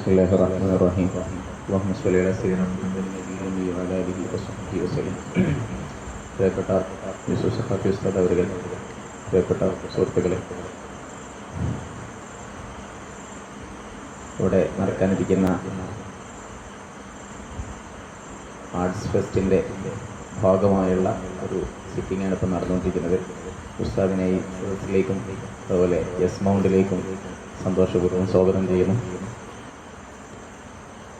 ബിസ്മില്ലാഹിർ റഹ്മാനിർ റഹീം. അല്ലാഹുമ്മ സ്വല്ലി അലാ സയ്യിദിനാ മുഹമ്മദിൻ നബിയിൽ വഅലാ ആലിഹി വസഹ്ബിഹി വസല്ലം. പ്രിയപ്പെട്ട യൂസുഫ് സഖാഫി ഉസ്താദ് അവരുടെ, പ്രിയപ്പെട്ട സുഹൃത്തുക്കളെ, ഇവിടെ നടക്കാനിരിക്കുന്ന ആർട്സ് ഫെസ്റ്റിൻ്റെ ഭാഗമായുള്ള ഒരു സിറ്റിംഗാണ് ഇപ്പോൾ നടന്നുകൊണ്ടിരിക്കുന്നത്. ഉസ്താദിനെ ഈ സദസ്സിലേക്കും അതുപോലെ എസ് മൗണ്ടിലേക്കും സന്തോഷപൂർവ്വം സ്വാഗതം ചെയ്യുന്നു.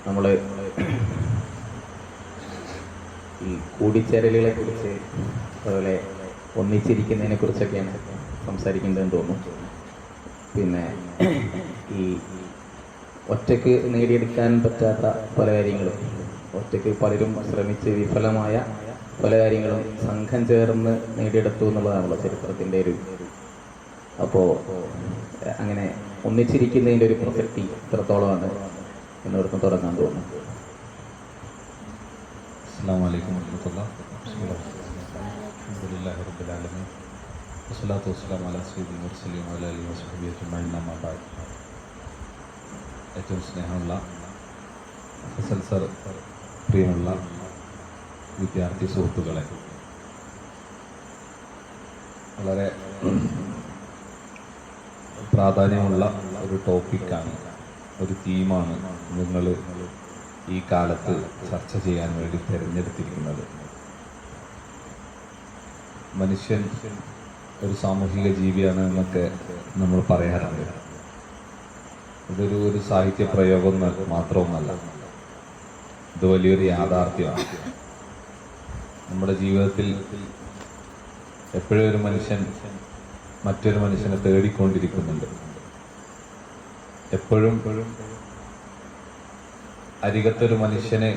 നമ്മൾ ഈ കൂടിച്ചേരലുകളെ കുറിച്ച് അതുപോലെ ഒന്നിച്ചിരിക്കുന്നതിനെ കുറിച്ചൊക്കെയാണ് സംസാരിക്കേണ്ടതെന്ന് തോന്നുന്നു. പിന്നെ ഈ ഒറ്റയ്ക്ക് നേടിയെടുക്കാൻ പറ്റാത്ത പല കാര്യങ്ങളും, ഒറ്റയ്ക്ക് പലരും ശ്രമിച്ച് വിഫലമായ പല കാര്യങ്ങളും സംഘം ചേർന്ന് നേടിയെടുത്തു എന്നുള്ളതാണല്ലോ ചരിത്രത്തിൻ്റെ ഒരു. അപ്പോൾ അങ്ങനെ ഒന്നിച്ചിരിക്കുന്നതിൻ്റെ ഒരു പ്രസക്തി ഇത്രത്തോളമാണ് എന്നോർക്കും തുടങ്ങാൻ തോന്നുന്നു. അസ്സലാമു അലൈക്കും വറഹ്മത്തുള്ളാഹി അൽഹംദുലില്ലാഹി റബ്ബിൽ ആലമീൻ വസ്സലാത്തു വസ്സലാമു അലാ സയ്യിദിൽ മുർസലീൻ വഅലാ ആലിഹി വസഹ്ബിഹി അജ്മഈൻ അമ്മാ ബഅദ്. ഏറ്റവും സ്നേഹമുള്ള ഫസൽ സർ, പ്രിയമുള്ള വിദ്യാർത്ഥി സുഹൃത്തുക്കളെ, വളരെ പ്രാധാന്യമുള്ള ഒരു ടോപ്പിക്കാണ്, ഒരു തീമാണ് നിങ്ങൾ ഈ കാലത്ത് ചർച്ച ചെയ്യാൻ വേണ്ടി തിരഞ്ഞെടുത്തിരിക്കുന്നത്. മനുഷ്യൻ ഒരു സാമൂഹിക ജീവിയാണ് എന്നൊക്കെ നമ്മൾ പറയാറുണ്ട്. ഇതൊരു സാഹിത്യ പ്രയോഗം മാത്രവുമല്ല, ഇത് വലിയൊരു യാഥാർത്ഥ്യമാണ്. നമ്മുടെ ജീവിതത്തിൽ എപ്പോഴും ഒരു മനുഷ്യൻ മറ്റൊരു മനുഷ്യനെ തേടിക്കൊണ്ടിരിക്കുന്നുണ്ട്. എപ്പോഴും അരികത്തൊരു മനുഷ്യന്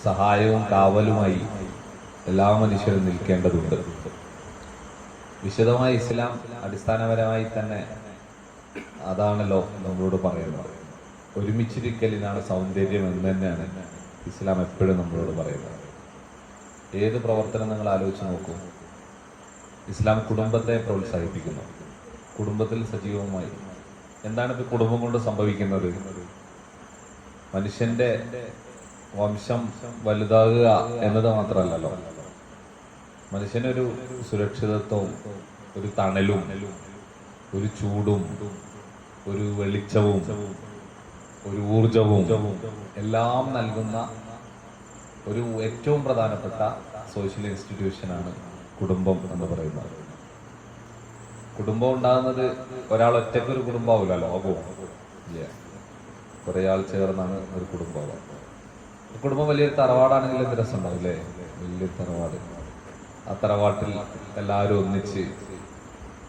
സഹായവും കാവലുമായി എല്ലാ മനുഷ്യരും നിൽക്കേണ്ടതുണ്ട്. വിശദമായ ഇസ്ലാം അടിസ്ഥാനപരമായി തന്നെ അതാണല്ലോ നമ്മളോട് പറയുന്നത്. ഒരുമിച്ചിരിക്കലിനാണ് സൗന്ദര്യം എന്ന് തന്നെയാണ് ഇസ്ലാം എപ്പോഴും നമ്മളോട് പറയുന്നത്. ഏത് പ്രവർത്തനം നിങ്ങൾ ആലോചിച്ച് നോക്കൂ, ഇസ്ലാം കുടുംബത്തെ പ്രോത്സാഹിപ്പിക്കുന്നു. കുടുംബത്തിൽ സജീവമായി എന്താണ് ഇപ്പോൾ കുടുംബം കൊണ്ട് സംഭവിക്കുന്നത്? മനുഷ്യന്റെ വംശം വലുതാകുക എന്നത് മാത്രമല്ലല്ലോ, മനുഷ്യനൊരു സുരക്ഷിതത്വവും ഒരു തണലും ഒരു ചൂടും ഒരു വെളിച്ചവും ഒരു ഊർജവും എല്ലാം നൽകുന്ന ഒരു ഏറ്റവും പ്രധാനപ്പെട്ട സോഷ്യൽ ഇൻസ്റ്റിറ്റ്യൂഷനാണ് കുടുംബം എന്ന് പറയുന്നത്. കുടുംബം ഉണ്ടാകുന്നത് ഒരാൾ ഒറ്റയ്ക്കൊരു കുടുംബമാവില്ല, ലോകവും കുറേ ആൾ ചേർന്നാണ് ഒരു കുടുംബം. കുടുംബം വലിയൊരു തറവാടാണെങ്കിൽ എന്ത് രസമുണ്ടാവും അല്ലേ? വലിയൊരു തറവാട്. ആ തറവാട്ടിൽ എല്ലാവരും ഒന്നിച്ച്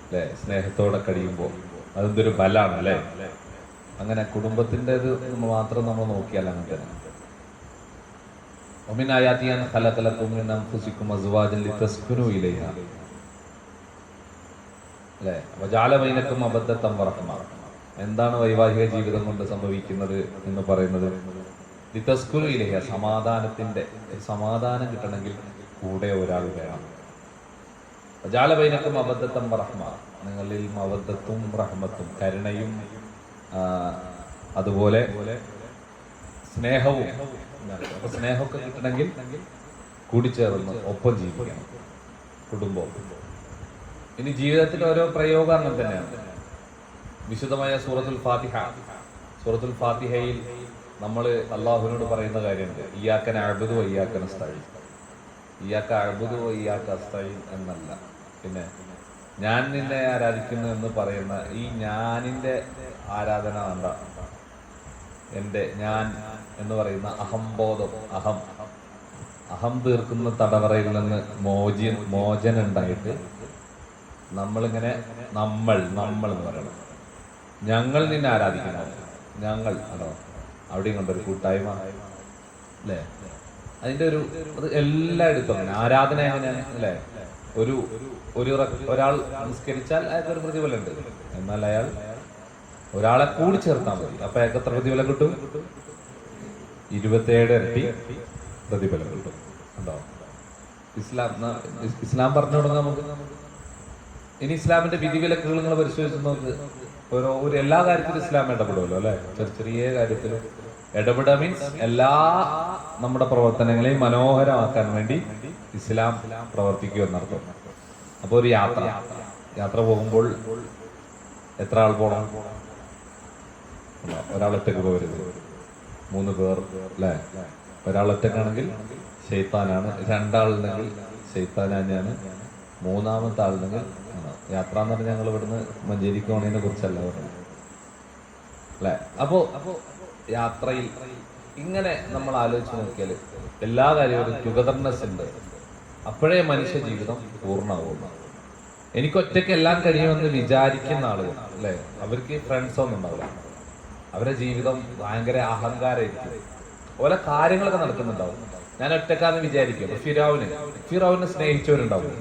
അല്ലേ സ്നേഹത്തോടെ കഴിയുമ്പോൾ അതെന്തൊരു ബലാണ് അല്ലേ? അങ്ങനെ കുടുംബത്തിൻ്റെത് മാത്രം നമ്മൾ നോക്കിയാൽ അങ്ങനെ തന്നെ. ومن آياته أن خلق لكم من أنفسكم أزواجا لتسكنوا إليها അല്ലേ? وجعل بينكم مودة ورحمة. എന്താണ് വൈവാഹിക ജീവിതം കൊണ്ട് സംഭവിക്കുന്നത് എന്ന് പറയുന്നത്? ലിതസ്കുനു ഇലൈഹ, സമാധാനത്തിന്റെ സമാധാനം കിട്ടണമെങ്കിൽ കൂടെ ഒരാൾ വേണം. വജഅല ബൈനക്കും മവദ്ദത്തൻ വറഹ്മ, നിങ്ങളിൽ മവദ്ദത്തും റഹ്മത്തും, കരുണയും അതുപോലെ സ്നേഹവും. അപ്പൊ സ്നേഹമൊക്കെ കിട്ടണമെങ്കിൽ കൂടിച്ചേർന്ന് ഒപ്പം ജീവിക്കണം കുടുംബം. ഇനി ജീവിതത്തിൽ ഓരോ പ്രയോഗം അങ്ങനെ തന്നെയാണ്. വിശുദ്ധമായ സൂറത്തുൽ ഫാത്തിഹയിൽ നമ്മൾ അള്ളാഹുവിനോട് പറയുന്ന കാര്യമുണ്ട്, ഇയ്യാക നഅ്ബുദു വ ഇയ്യാക നസ്തഈൻ. ഇയ്യാക അഅ്ബുദു വ ഇയ്യാക അസ്തഈൻ എന്നല്ല, പിന്നെ ഞാൻ നിന്നെ ആരാധിക്കുന്നു എന്ന് പറയുന്ന ഈ ഞാനിന്റെ ആരാധന വേണ്ട. എൻ്റെ ഞാൻ എന്ന് പറയുന്ന അഹംബോധം, അഹം തീർക്കുന്ന തടവറയിൽ നിന്ന് മോചനം ഉണ്ടായിട്ട് നമ്മളിങ്ങനെ നമ്മൾ എന്ന് പറയണം. ഞങ്ങൾ നിന്നെ ആരാധിക്കണം, ഞങ്ങൾ ആണോ? അവിടെയും കൊണ്ടൊരു കൂട്ടായ്മ അല്ലേ? അതിന്റെ അത് എല്ലായിടത്തും അങ്ങനെ ആരാധന എങ്ങനെയാണ് അല്ലേ? ഒരാൾ നിസ്കരിച്ചാൽ അയാൾക്കൊരു പ്രതിഫലം ഉണ്ട്, എന്നാൽ അയാൾ ഒരാളെ കൂടി ചേർത്താൽ മതി. അപ്പൊ അയാൾക്ക് എത്ര പ്രതിഫലം കിട്ടും? 27 ഇരട്ടി പ്രതിഫലം കിട്ടും. ഉണ്ടോ? ഇസ്ലാം പറഞ്ഞു തുടങ്ങാം നമുക്ക്. ഇനി ഇസ്ലാമിന്റെ വിധിവിലക്കുകൾ നിങ്ങൾ പരിശോധിച്ച് നോക്ക്. ഒരു എല്ലാ കാര്യത്തിലും ഇസ്ലാം ഇടപെടുമല്ലോ അല്ലെ. ചെറിയ കാര്യത്തിൽ ഇടപെടുക മീൻസ് എല്ലാ നമ്മുടെ പ്രവർത്തനങ്ങളെയും മനോഹരമാക്കാൻ വേണ്ടി ഇസ്ലാം പ്രവർത്തിക്കുക എന്നർത്ഥം. അപ്പൊ ഒരു യാത്ര പോകുമ്പോൾ എത്ര ആൾ പോകണം? ഒരാൾ ഒറ്റക്ക് പോകരുത്, 3 പേർ അല്ലെ. ഒരാൾ ഒറ്റക്കാണെങ്കിൽ ശൈത്താനാണ്, 2 ആളുണ്ടെങ്കിൽ ശൈത്താൻ തന്നെയാണ്, 3-ാമത്തെ ആളുണ്ടെങ്കിൽ യാത്ര എന്ന് പറഞ്ഞാൽ ഞങ്ങൾ ഇവിടുന്ന് മഞ്ചേരിക്ക് പോണതിനെ കുറിച്ചല്ല പറയുന്നത് അല്ലെ. അപ്പോ യാത്രയിൽ ഇങ്ങനെ നമ്മൾ ആലോചിച്ച് നോക്കിയാൽ എല്ലാ കാര്യവും ടുഗദർനെസ് ഉണ്ട്. അപ്പോഴേ മനുഷ്യ ജീവിതം പൂർണ്ണമാകുന്നു. എനിക്ക് ഒറ്റയ്ക്ക് എല്ലാം കഴിയുമെന്ന് വിചാരിക്കുന്ന ആളുകൾ അല്ലെ, അവർക്ക് ഫ്രണ്ട്സ് ഒന്നും ഉണ്ടാവില്ല. അവരുടെ ജീവിതം ഭയങ്കര അഹങ്കാരമായിരിക്കും. ഓരോ കാര്യങ്ങളൊക്കെ നടക്കുന്നുണ്ടാവും. ഞാൻ ഒറ്റക്കാന്ന് വിചാരിക്കും. ഫിറൗനെ സ്നേഹിച്ചവരുണ്ടാവും,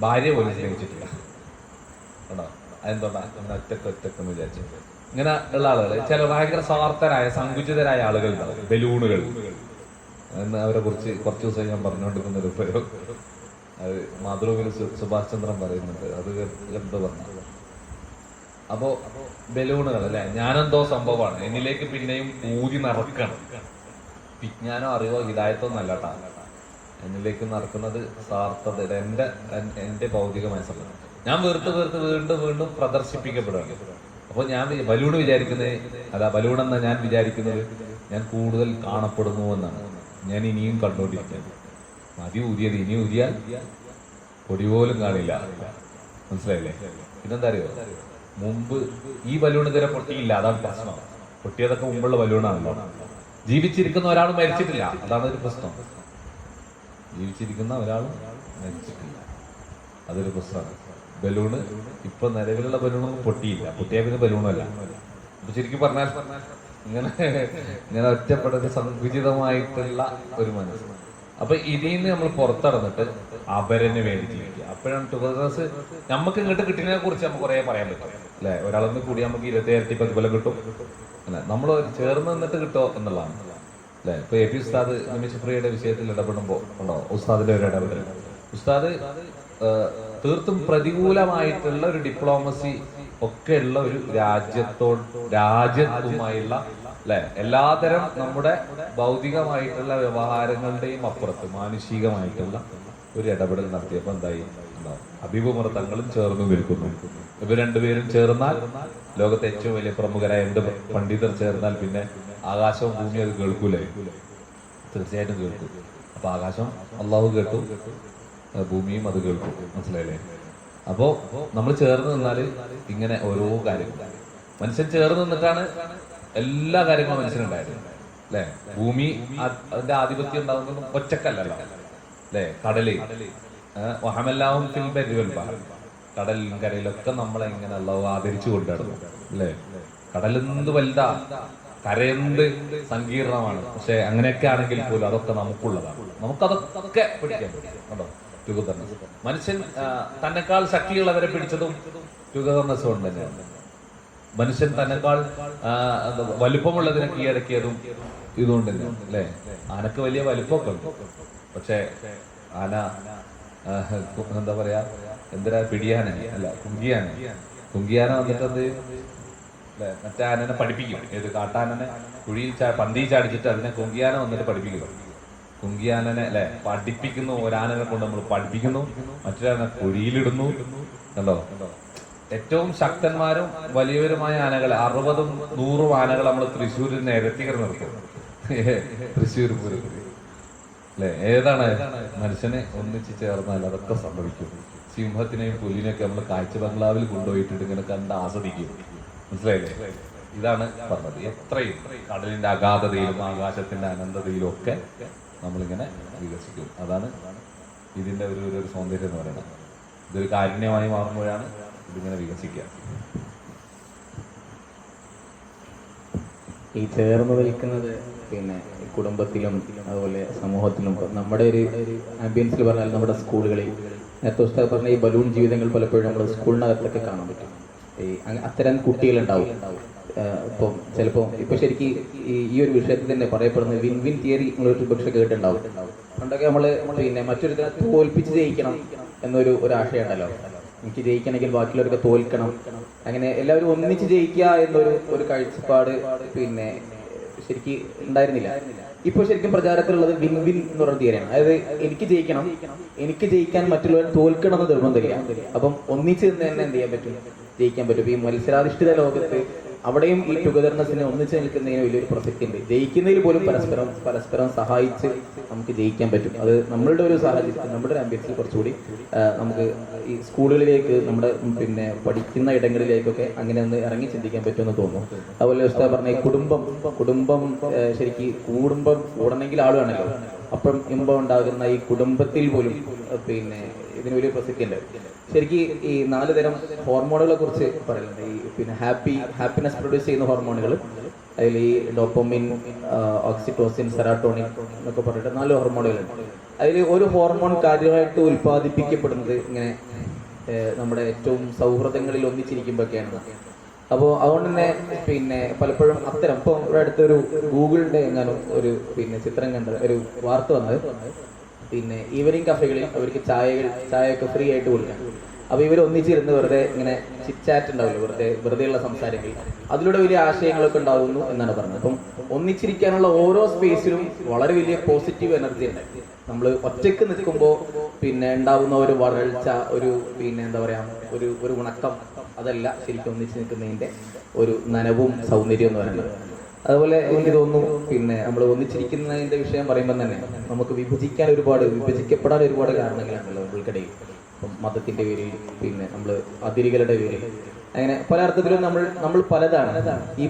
ഭാര്യ പോലും സ്നേഹിച്ചിട്ടില്ല. കേട്ടോ, അതെന്തോണ്ടാ ഒറ്റക്കെന്ന് വിചാരിച്ചു. ഇങ്ങനെ ഉള്ള ആളുകൾ, ചില ഭയങ്കര സ്വാർത്ഥരായ സങ്കുചിതരായ ആളുകൾ ഉണ്ടാവും. ബലൂണുകൾ എന്ന് അവരെ കുറിച്ച് കുറച്ച് ദിവസം ഞാൻ പറഞ്ഞുകൊണ്ടിരിക്കുന്ന ഒരു പ്രയോഗം, അത് മാതൃഭൂമിയിൽ സുഭാഷ് ചന്ദ്രൻ പറയുന്നുണ്ട്. അത് എന്ത് പറഞ്ഞു? അപ്പോ ബലൂണുകൾ അല്ലെ, ഞാനെന്തോ സംഭവമാണ്, എന്നിലേക്ക് പിന്നെയും ഊതി നിറക്കണം. വിജ്ഞാനോ അറിവോ ഹിദായത്തൊന്നും അല്ലട്ടാ, എന്നിലേക്ക് നടക്കുന്നത് സ്വാർത്ഥത, എന്റെ ഭൗതികമായ സംഭവം. ഞാൻ വീണ്ടും വീണ്ടും പ്രദർശിപ്പിക്കപ്പെടുകയാണ്. അപ്പൊ ഞാൻ ബലൂണ് വിചാരിക്കുന്നത് ബലൂൺ എന്ന ഞാൻ വിചാരിക്കുന്നത് ഞാൻ കൂടുതൽ കാണപ്പെടുന്നു എന്നാണ്. ഞാൻ ഇനിയും കണ്ടുകൊണ്ടിരിക്കുന്നത്. മതി ഊതിയത്, ഇനി ഊതിയാൽ പൊടി പോലും കാണില്ല. മനസ്സിലായില്ലേ? പിന്നെന്താ അറിയോ, മുമ്പ് ഈ ബലൂൺ ഇതുവരെ പൊട്ടിയില്ല, അതാണ് പ്രശ്നം. പൊട്ടിയതൊക്കെ മുമ്പുള്ള ബലൂണാണല്ലോ. ജീവിച്ചിരിക്കുന്ന ഒരാൾ മരിച്ചിട്ടില്ല, അതാണ് ഒരു പ്രശ്നം. ജീവിച്ചിരിക്കുന്ന ഒരാൾ മരിച്ചിട്ടില്ല, അതൊരു പ്രശ്നമാണ്. ബലൂണ് ഇപ്പൊ നിലവിലുള്ള ബലൂണൊന്നും പൊട്ടിയില്ല, പൊട്ടിയാൽ പിന്നെ ബലൂണല്ല. അപ്പൊ ശരിക്കും പറഞ്ഞാൽ ഇങ്ങനെ ഒറ്റപ്പെടുന്ന സങ്കുചിതമായിട്ടുള്ള ഒരു മനസ്സ്. അപ്പൊ ഇതിൽ നിന്ന് നമ്മൾ പുറത്തിറന്നിട്ട് അവരന് വേണ്ടി ജീവിക്കുക. അപ്പോഴാണ് ടുഗദർനെസ്. നമുക്ക് ഇങ്ങോട്ട് കിട്ടുന്നതിനെ കുറിച്ച് നമുക്ക് കുറെ പറയാൻ പറ്റും അല്ലെ. ഒരാളൊന്ന് കൂടി നമുക്ക് 20 ഇരട്ടി പ്രതിഫലം കിട്ടും അല്ലെ. നമ്മൾ ചേർന്ന് നിന്നിട്ട് കിട്ടോ എന്നുള്ളതാണ് അല്ലെ. ഇപ്പൊ എ പി ഉസ്താദ് നിമിഷപ്രിയയുടെ വിഷയത്തിൽ ഇടപെടുമ്പോ ഉണ്ടോ ഉസ്താദിന്റെ ഒരു ഇടപെടൽ. ഉസ്താദ് തീർത്തും പ്രതികൂലമായിട്ടുള്ള ഒരു ഡിപ്ലോമസി ഒക്കെ ഉള്ള ഒരു രാജ്യത്തുമായുള്ള അല്ലെ, എല്ലാതരം നമ്മുടെ ഭൗതികമായിട്ടുള്ള വ്യവഹാരങ്ങളുടെയും അപ്പുറത്ത് മാനുഷികമായിട്ടുള്ള ഒരു ഇടപെടൽ നടത്തിയപ്പോ എന്തായി? ഹബീബ് ഉമർ തങ്ങളും ചേർന്ന് നിൽക്കുന്നു. ഇവർ രണ്ടുപേരും ചേർന്നാൽ, ലോകത്തെ ഏറ്റവും വലിയ പ്രമുഖരായ 2 പണ്ഡിതർ ചേർന്നാൽ പിന്നെ ആകാശവും ഭൂമിയും അത് കേൾക്കൂലേ? തീർച്ചയായിട്ടും കേൾക്കും. അപ്പൊ ആകാശം അള്ളാഹു കേട്ടു, ഭൂമിയും അത് കേൾക്കും. മനസ്സിലായില്ലേ? അപ്പോ നമ്മൾ ചേർന്ന് നിന്നാല് ഇങ്ങനെ ഓരോ കാര്യങ്ങൾ, മനുഷ്യൻ ചേർന്ന് നിന്നിട്ടാണ് എല്ലാ കാര്യങ്ങളും മനുഷ്യനുണ്ടായത് അല്ലെ. ഭൂമി അതിന്റെ ആധിപത്യം ഉണ്ടാകുന്നതും ഒറ്റക്കല്ലല്ലോ അല്ലെ. കടല് വഹമല്ലാഹും ഫിൽ ബർരി വൽ ബഹർ, കടലിലും കരയിലൊക്കെ നമ്മളെ ഇങ്ങനെ അല്ലാഹു ആദരിച്ചു കൊണ്ടുനടന്നു അല്ലെ. കടലെന്ത് വലുതാ, കരയെന്ത് സങ്കീർണമാണ്. പക്ഷെ അങ്ങനെയൊക്കെ ആണെങ്കിൽ പോലും അതൊക്കെ നമുക്കുള്ളതാണ്. നമുക്കതൊക്കെ പിടിക്കാൻ പറ്റും. കേട്ടോ, ടുഗദർനെസ്. മനുഷ്യൻ തന്നെക്കാൾ ശക്തിയുള്ളവരെ പിടിച്ചതും ടുഗദർനെസ് കൊണ്ട് തന്നെയാണ്. മനുഷ്യൻ തന്നെക്കാൾ വലുപ്പമുള്ളതിനെ കീഴടക്കിയതും ഇതുകൊണ്ട് തന്നെയാണ് അല്ലെ. ആനക്ക് വലിയ വലുപ്പമൊക്കെ ഉണ്ട്, പക്ഷെ ആന എന്താ പറയാ, എന്തിനാ പിടിയാന അല്ല കുങ്കിയാന വന്നിട്ട് എന്ത് അല്ലെ, മറ്റേ ആനനെ പഠിപ്പിക്കും. ഏത് കാട്ടാനനെ കുഴിയിൽ പന്തി ചാടിച്ചിട്ട് അതിനെ കുങ്കിയാന വന്നിട്ട് പഠിപ്പിക്കും. കുങ്കിയാനനെ അല്ലെ പഠിപ്പിക്കുന്നു. ഒരാനനെ കൊണ്ട് നമ്മൾ പഠിപ്പിക്കുന്നു, മറ്റൊരാനെ കുഴിയിലിടുന്നു. കണ്ടോ, ഏറ്റവും ശക്തന്മാരും വലിയവരുമായ ആനകളെ 60ഉം 100ഉം ആനകൾ നമ്മൾ തൃശ്ശൂരിൽ നിരത്തി നിർത്തും. തൃശ്ശൂർ പൂരം അല്ലെ. ഏതാണ്? മനുഷ്യനെ ഒന്നിച്ച് ചേർന്നാൽ അതൊക്കെ സംഭവിക്കും. സിംഹത്തിനെയും പുലിനെയൊക്കെ നമ്മൾ കാഴ്ച ബംഗ്ലാവിൽ കൊണ്ടുപോയിട്ടിട്ട് ഇങ്ങനെ കണ്ട് ആസ്വദിക്കും. മനസ്സിലായില്ലേ? ഇതാണ് പറഞ്ഞത്. എത്രയും കടലിന്റെ അഗാധതയിലും ആകാശത്തിന്റെ അനന്തതയിലും ഒക്കെ നമ്മളിങ്ങനെ വികസിക്കും. അതാണ് ഇതിന്റെ ഒരു സൗന്ദര്യം എന്ന് പറയുന്നത്. ഇതൊരു കാരുണ്യമായി മാറുമ്പോഴാണ് ഇതിങ്ങനെ വികസിക്കുക. ഈ ചേർന്ന് നിൽക്കുന്നത് പിന്നെ കുടുംബത്തിലും അതുപോലെ സമൂഹത്തിലും നമ്മുടെ ഒരു ആംബിയൻസിൽ പറഞ്ഞാൽ നമ്മുടെ സ്കൂളുകളിൽ നേരത്തെ ഉസ്താദ് പറഞ്ഞ ഈ ബലൂൺ ജീവിതങ്ങൾ പലപ്പോഴും നമ്മൾ സ്കൂളിനകത്തൊക്കെ കാണാൻ പറ്റും. ഈ അത്തരം കുട്ടികളുണ്ടാവും. ഇപ്പം ചിലപ്പോൾ ഇപ്പൊ ശരിക്കും ഈ ഒരു വിഷയത്തിൽ തന്നെ പറയപ്പെടുന്ന വിൻ വിൻ തിയറി നിങ്ങളൊരു പക്ഷെ കേട്ടിട്ടുണ്ടാവും. പണ്ടൊക്കെ നമ്മള് പിന്നെ മറ്റൊരു തോൽപ്പിച്ച് ജയിക്കണം എന്നൊരു ആശയം ഉണ്ടല്ലോ. എനിക്ക് ജയിക്കണമെങ്കിൽ ബാക്കിയുള്ളവർക്ക് തോൽക്കണം, അങ്ങനെ എല്ലാവരും ഒന്നിച്ച് ജയിക്കുക എന്നൊരു കാഴ്ചപ്പാട് പിന്നെ ശരിക്കും ഉണ്ടായിരുന്നില്ല. ഇപ്പൊ ശരിക്കും പ്രചാരത്തിലുള്ളത് വിൻ വിൻ എന്ന് പറഞ്ഞ തീരാണ്. അതായത് എനിക്ക് ജയിക്കണം, എനിക്ക് ജയിക്കാൻ മറ്റുള്ളവർ തോൽക്കണം എന്ന് നിർബന്ധമില്ല. അപ്പം ഒന്നിച്ച് നിന്ന് തന്നെ എന്ത് ചെയ്യാൻ പറ്റും, ജയിക്കാൻ പറ്റും. ഈ മത്സരാധിഷ്ഠിത ലോകത്ത് അവിടെയും ഈ ടുഗദർനെസ്സിനെ ഒന്നിച്ച് നിൽക്കുന്നതിന് വലിയൊരു പ്രസക്തി ഉണ്ട്. ജയിക്കുന്നതിൽ പോലും പരസ്പരം സഹായിച്ച് നമുക്ക് ജയിക്കാൻ പറ്റും. അത് നമ്മളുടെ ഒരു സാഹചര്യത്തിൽ, നമ്മുടെ ഒരു ആംബിയൻസിൽ കുറച്ചുകൂടി നമുക്ക് ഈ സ്കൂളുകളിലേക്ക്, നമ്മുടെ പിന്നെ പഠിക്കുന്ന ഇടങ്ങളിലേക്കൊക്കെ അങ്ങനെ ഒന്ന് ഇറങ്ങി ചിന്തിക്കാൻ പറ്റുമെന്ന് തോന്നുന്നു. അതുപോലെ ഉസ്താദ് പറഞ്ഞ ഈ കുടുംബം ശരിക്കും കൂടണമെങ്കിൽ ആൾ വേണമല്ലോ. അപ്പം ഇമ്പം ഉണ്ടാകുന്ന ഈ കുടുംബത്തിൽ പോലും പിന്നെ ഇതിന് വലിയ പ്രസക്തി ഉണ്ട്. ശരിക്കും ഈ 4 തരം ഹോർമോണുകളെ കുറിച്ച് പറയുന്നുണ്ട്. ഈ പിന്നെ ഹാപ്പിനെസ് പ്രൊഡ്യൂസ് ചെയ്യുന്ന ഹോർമോണുകൾ, അതിൽ ഈ ഡോപ്പമിൻ, ഓക്സിറ്റോസിൻ, സെറാട്ടോണിൻ എന്നൊക്കെ പറഞ്ഞിട്ട് 4 ഹോർമോണുകളുണ്ട്. അതിൽ ഒരു ഹോർമോൺ കാര്യമായിട്ട് ഉൽപ്പാദിപ്പിക്കപ്പെടുന്നത് ഇങ്ങനെ നമ്മുടെ ഏറ്റവും സൗഹൃദങ്ങളിൽ ഒന്നിച്ചിരിക്കുമ്പോഴൊക്കെയാണ്. അപ്പോൾ അതുകൊണ്ട് തന്നെ പിന്നെ പലപ്പോഴും അത്തരം ഇപ്പോൾ ഇവിടെ അടുത്തൊരു ഗൂഗിളിൻ്റെ എങ്ങാനും ഒരു പിന്നെ ചിത്രം കണ്ടത്, ഒരു വാർത്ത വന്നത്, പിന്നെ ഈവനിങ് കഫേകളിൽ അവർക്ക് ചായയൊക്കെ ഫ്രീ ആയിട്ട് കൊടുക്കാം. അപ്പോൾ ഇവർ ഒന്നിച്ചിരുന്ന് വെറുതെ ഇങ്ങനെ ചിറ്റ് ഉണ്ടാവില്ല, വെറുതെയുള്ള സംസാരങ്ങൾ, അതിലൂടെ വലിയ ആശയങ്ങളൊക്കെ ഉണ്ടാവുന്നു എന്നാണ് പറഞ്ഞത്. അപ്പം ഒന്നിച്ചിരിക്കാനുള്ള ഓരോ സ്പേസിലും വളരെ വലിയ പോസിറ്റീവ് എനർജി ഉണ്ട്. നമ്മൾ ഒറ്റയ്ക്ക് നിൽക്കുമ്പോൾ പിന്നെ ഉണ്ടാവുന്ന ഒരു വരൾച്ച, ഒരു പിന്നെ എന്താ പറയുക, ഒരു ഉണക്കം, അതല്ല ശരിക്കും ഒന്നിച്ച് നിൽക്കുന്നതിൻ്റെ ഒരു നനവും സൗന്ദര്യം എന്ന് പറയുന്നത്. അതുപോലെ എനിക്ക് തോന്നുന്നു പിന്നെ നമ്മൾ ഒന്നിച്ചിരിക്കുന്നതിൻ്റെ വിഷയം പറയുമ്പോൾ തന്നെ നമുക്ക് വിഭജിക്കപ്പെടാൻ ഒരുപാട് കാരണങ്ങളാണല്ലോ നമ്മൾക്കിടയിൽ. ഇപ്പം മതത്തിൻ്റെ പേരിൽ, പിന്നെ നമ്മൾ അതിരുകളുടെ പേരിൽ, അങ്ങനെ പല അർത്ഥത്തിലും നമ്മൾ പലതാണ്. ഈ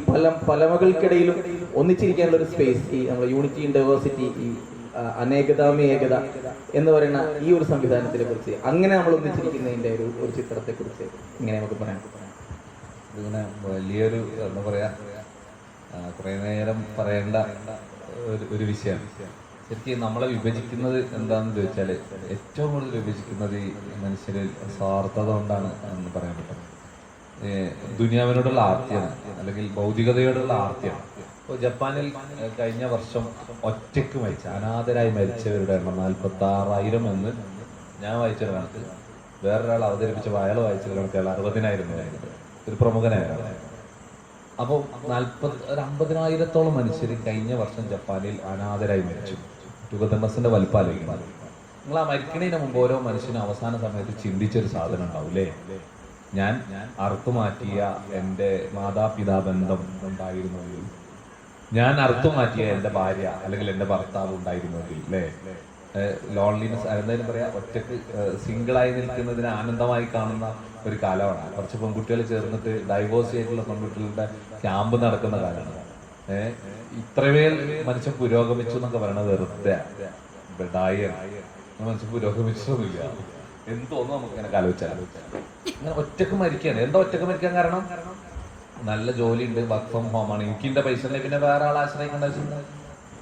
പലമകൾക്കിടയിലും ഒന്നിച്ചിരിക്കാനുള്ള ഒരു സ്പേസ്, ഈ നമ്മൾ യൂണിറ്റി ഇൻ ഡൈവേഴ്സിറ്റി, ഈ അനേകതാമി ഏകത എന്ന് പറയുന്ന ഈ ഒരു സംവിധാനത്തിനെ കുറിച്ച്, അങ്ങനെ നമ്മൾ ഒന്നിച്ചിരിക്കുന്നതിൻ്റെ ഒരു ചിത്രത്തെ കുറിച്ച് ഇങ്ങനെ നമുക്ക് പറയാം. ഇതിങ്ങനെ വലിയൊരു എന്താ പറയാ, കുറേ നേരം പറയേണ്ട ഒരു വിഷയമാണ്. ശരിക്കും നമ്മളെ വിഭജിക്കുന്നത് എന്താണെന്ന് ചോദിച്ചാൽ, ഏറ്റവും കൂടുതൽ വിഭജിക്കുന്നത് ഈ മനുഷ്യരിൽ സ്വാർത്ഥത കൊണ്ടാണ് എന്ന് പറയാൻ പറ്റും. ദുനിയാവിനോടുള്ള ആർത്തിയാണ്, അല്ലെങ്കിൽ ഭൗതികതയോടുള്ള ആർത്തിയാണ്. ഇപ്പോൾ ജപ്പാനിൽ കഴിഞ്ഞ വർഷം ഒറ്റയ്ക്ക് അനാഥരായി മരിച്ചവരുടെ എണ്ണം 46,000 എന്ന് ഞാൻ വായിച്ചൊരു കണക്ക്. വേറൊരാൾ അവതരിപ്പിച്ച അയാൾ വായിച്ചൊരു കണക്ക് 60,000 ഒരു പ്രമുഖനായ. അപ്പോൾ 50,000-ഓളം മനുഷ്യർ കഴിഞ്ഞ വർഷം ജപ്പാനിൽ അനാഥരായി മരിച്ചു. ടുഗദർനെസ്സിന്റെ വലിപ്പാലോചിക്കുന്നത്. നിങ്ങൾ ആ മരിക്കണതിന് മുമ്പ് ഓരോ മനുഷ്യനും അവസാന സമയത്ത് ചിന്തിച്ചൊരു സാധനം ഉണ്ടാവില്ലേ, ഞാൻ അറുത്തുമാറ്റിയ എൻ്റെ മാതാപിതാ ബന്ധം ഉണ്ടായിരുന്നെങ്കിൽ, ഞാൻ അറുത്തുമാറ്റിയ എൻ്റെ ഭാര്യ അല്ലെങ്കിൽ എൻ്റെ ഭർത്താവ് ഉണ്ടായിരുന്നെങ്കിൽ, അല്ലേ, ലോൺലിനെസ് എന്തായാലും പറയാ, ഒറ്റക്ക് സിംഗിളായി നിൽക്കുന്നതിന് ആനന്ദമായി കാണുന്ന ഒരു കാലമാണ്. കുറച്ച് പെൺകുട്ടികൾ ചേർന്നിട്ട് ഡൈവോഴ്സ് ചെയ്തിട്ടുള്ള പെൺകുട്ടികളുടെ ക്യാമ്പ് നടക്കുന്ന കാലമാണ്. ഇത്രമേൽ മനുഷ്യൻ പുരോഗമിച്ചു എന്നൊക്കെ പറയണത് വെറുതെ മനുഷ്യൻ പുരോഗമിച്ചൊന്നുമില്ല എന്ന് തോന്നുന്നു നമുക്ക് ഇങ്ങനെ ആലോചിച്ചാൽ. ഇങ്ങനെ ഒറ്റക്ക് മരിക്കുകയാണ്. എന്താ ഒറ്റക്ക് മരിക്കാൻ കാരണം? നല്ല ജോലി ഉണ്ട്, വർക്ക് ഫ്രം ഹോം ആണ്, എനിക്ക് എന്റെ പൈസ ഉണ്ടെങ്കിൽ പിന്നെ വേറെ ആളെ ആശ്രയിക്കേണ്ട ആവശ്യമില്ല.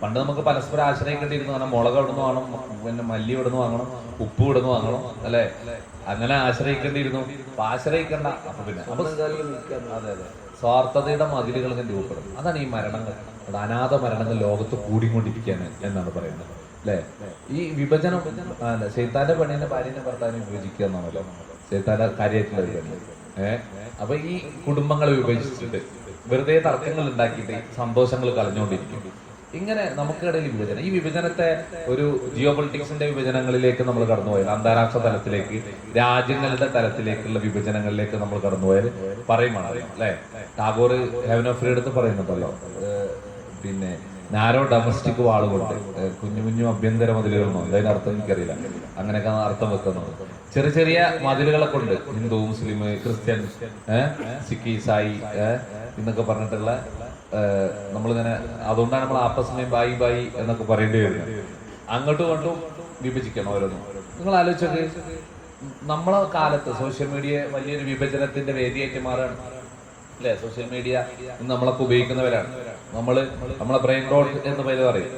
പണ്ട് നമുക്ക് പരസ്പരം ആശ്രയിക്കേണ്ടിയിരുന്നു. കാരണം മുളക് ഇവിടുന്ന് വാങ്ങണം, പിന്നെ മല്ലി ഇവിടുന്ന് വാങ്ങണം, ഉപ്പ് ഇവിടുന്ന് വാങ്ങണം, അല്ലെ, അങ്ങനെ ആശ്രയിക്കേണ്ടിയിരുന്നു. അപ്പൊ ആശ്രയിക്കണ്ട. അപ്പൊ പിന്നെ അതെ സ്വാർത്ഥതയുടെ മതിലുകൾ ഇങ്ങനെ രൂപപ്പെടും. അതാണ് ഈ മരണങ്ങൾ, അനാഥ മരണങ്ങൾ ലോകത്ത് കൂടിക്കൊണ്ടിരിക്കുകയാണ് എന്നാണ് പറയുന്നത്, അല്ലെ. ഈ വിഭജനം ശൈത്താന്റെ പെണ്ണിനെ ഭാര്യനെ ഭർത്താവിനെ വിഭജിക്കുക എന്നാണല്ലോ ശൈത്താന്റെ കാര്യമായിട്ടുള്ള ഒരു പണി. അപ്പൊ ഈ കുടുംബങ്ങളെ വിഭജിച്ചിട്ട് വെറുതെ തർക്കങ്ങൾ ഉണ്ടാക്കിയിട്ട് സന്തോഷങ്ങൾ കളഞ്ഞുകൊണ്ടിരിക്കും. ഇങ്ങനെ നമുക്കിടയിൽ വിഭജനം, ഈ വിഭജനത്തെ ഒരു ജിയോ പൊളിറ്റിക്സിന്റെ വിഭജനങ്ങളിലേക്ക് നമ്മൾ കടന്നുപോയാൽ, അന്താരാഷ്ട്ര തലത്തിലേക്ക്, രാജ്യങ്ങളുടെ തലത്തിലേക്കുള്ള വിഭജനങ്ങളിലേക്ക് നമ്മൾ കടന്നുപോയാൽ പറയുമാണ് അറിയാം, അല്ലെ. ടാഗോർ ഹെവൻ ഓഫ് ഫ്രീ എടുത്ത് പറയുന്നുണ്ടല്ലോ, പിന്നെ നാരോ ഡൊമസ്റ്റിക് വാളുകൊണ്ട് കുഞ്ഞു കുഞ്ഞു അഭ്യന്തര മതിലുകൾ, അതിന്റെ അർത്ഥം എനിക്കറിയില്ല, അങ്ങനെയൊക്കെ അർത്ഥം വെക്കുന്നത്. ചെറിയ ചെറിയ മതിലുകളെ കൊണ്ട് ഹിന്ദു, മുസ്ലിം, ക്രിസ്ത്യൻ, സിഖ്, ഈസായി എന്നൊക്കെ പറഞ്ഞിട്ടുള്ള നമ്മളിങ്ങനെ, അതുകൊണ്ടാണ് നമ്മൾ ആപ്പസ്മയം ബായി ബായി എന്നൊക്കെ പറയേണ്ടി വരുന്നത്. അങ്ങോട്ടും ഇങ്ങോട്ടും വിഭജിക്കണം ഓരോന്നും. നിങ്ങൾ ആലോചിച്ചൊക്കെ, നമ്മളെ കാലത്ത് സോഷ്യൽ മീഡിയ വലിയൊരു വിഭജനത്തിന്റെ വേദിയായിട്ട് മാറാണ്, അല്ലെ. സോഷ്യൽ മീഡിയ നമ്മളൊക്കെ ഉപയോഗിക്കുന്നവരാണ്. നമ്മളെ ബ്രെയിൻ റോട്ട് എന്ന് പേര് പറയും.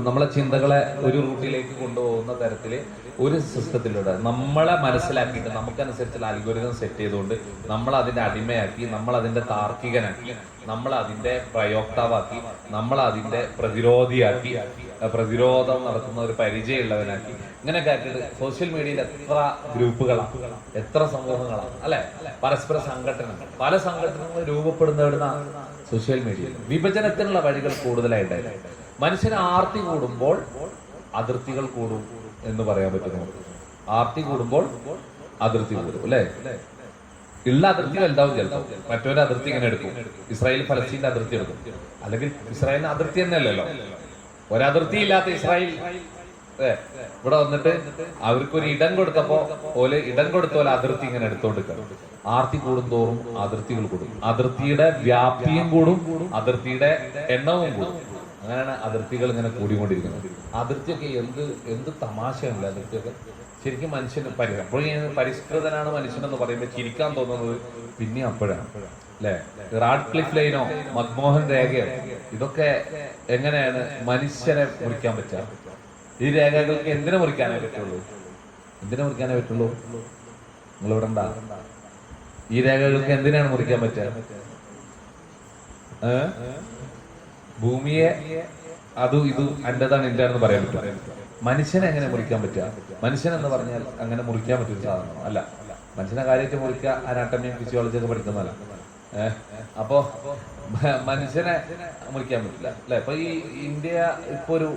നമ്മളെ ചിന്തകളെ ഒരു റൂട്ടിലേക്ക് കൊണ്ടുപോകുന്ന തരത്തില് ഒരു സിസ്റ്റത്തിലൂടെ നമ്മളെ മനസ്സിലാക്കിയിട്ട് നമുക്കനുസരിച്ചുള്ള അൽഗോരിതം സെറ്റ് ചെയ്തുകൊണ്ട് നമ്മൾ അതിന്റെ അടിമയാക്കി, നമ്മൾ അതിന്റെ താർക്കികനാക്കി, നമ്മൾ അതിന്റെ പ്രയോക്താവാക്കി, നമ്മൾ അതിന്റെ പ്രതിരോധിയാക്കി, പ്രതിരോധം നടത്തുന്ന ഒരു പരിചയമുള്ളവനാക്കി, ഇങ്ങനെയൊക്കെ ആക്കിയിട്ട് സോഷ്യൽ മീഡിയയിൽ എത്ര ഗ്രൂപ്പുകളാണ്, എത്ര സമൂഹങ്ങളാണ് അല്ലെ, പരസ്പര സംഘടനകൾ, പല സംഘടനകൾ രൂപപ്പെടുന്നവിടുന്ന സോഷ്യൽ മീഡിയയിൽ വിഭജനത്തിനുള്ള വഴികൾ കൂടുതലായിട്ടായിരുന്നു. മനുഷ്യന് ആർത്തി കൂടുമ്പോൾ അതിർത്തികൾ കൂടും എന്ന് പറയാൻ പറ്റും. ആർത്തി കൂടുമ്പോൾ അതിർത്തി കൂടും അല്ലെ. ഉള്ള അതിർത്തി വലുതാവും ചിലപ്പോൾ, മറ്റൊരു അതിർത്തി ഇങ്ങനെ എടുക്കും. ഇസ്രായേൽ ഫലസ്തീന്റെ അതിർത്തി എടുക്കും, അല്ലെങ്കിൽ ഇസ്രായേലിന്റെ അതിർത്തി തന്നെ അല്ലല്ലോ, ഒരതിർത്തി ഇല്ലാത്ത ഇസ്രായേൽ ഇവിടെ വന്നിട്ട് അവർക്കൊരു ഇടം കൊടുത്തപ്പോ ഇടം കൊടുത്ത പോലെ അതിർത്തി ഇങ്ങനെ എടുത്തോണ്ടിരിക്കണം. ആർത്തി കൂടുന്തോറും അതിർത്തികൾ കൂടും, അതിർത്തിയുടെ വ്യാപ്തിയും കൂടും, അതിർത്തിയുടെ എണ്ണവും കൂടും. അങ്ങനെയാണ് അതിർത്തികൾ ഇങ്ങനെ കൂടിക്കൊണ്ടിരിക്കുന്നത്. അതിർത്തിയൊക്കെ എന്ത് തമാശയല്ല അതിർത്തിയൊക്കെ. ശരിക്കും മനുഷ്യന് പരിഷ്കൃതനാണ് മനുഷ്യൻ എന്ന് പറയുമ്പോൾ ചിരിക്കാൻ തോന്നുന്നത് പിന്നെ അപ്പോഴാണ് അല്ലെ. റാഡ്ക്ലിഫ് ലൈനോ മൻമോഹൻ രേഖയോ ഇതൊക്കെ എങ്ങനെയാണ് മനുഷ്യനെ മുറിക്കാൻ പറ്റുക? ഈ രേഖകൾക്ക് എന്തിനു മുറിക്കാനേ പറ്റുള്ളൂ? നിങ്ങളിവിടെ ഉണ്ടാ? ഈ രേഖകൾക്ക് എന്തിനാണ് മുറിക്കാൻ പറ്റുക? ഭൂമിയെ അതും ഇതും എന്റേതാണ് എന്റേതാണെന്ന് പറയാൻ പറ്റും. മനുഷ്യനെ എങ്ങനെ മുറിക്കാൻ പറ്റുക? മനുഷ്യൻ എന്ന് പറഞ്ഞാൽ അങ്ങനെ മുറിക്കാൻ പറ്റുന്ന സാധനം അല്ല. മനുഷ്യനെ കാര്യമായിട്ട് മുറിക്കുക അനാട്ടമിയും ഫിസിയോളജി ഒക്കെ പഠിക്കുന്നതല്ല. അപ്പോ മനുഷ്യനെ മുറിക്കാൻ പറ്റില്ല അല്ലെ. ഇപ്പൊ ഈ ഇന്ത്യ ഇപ്പൊ ഒരു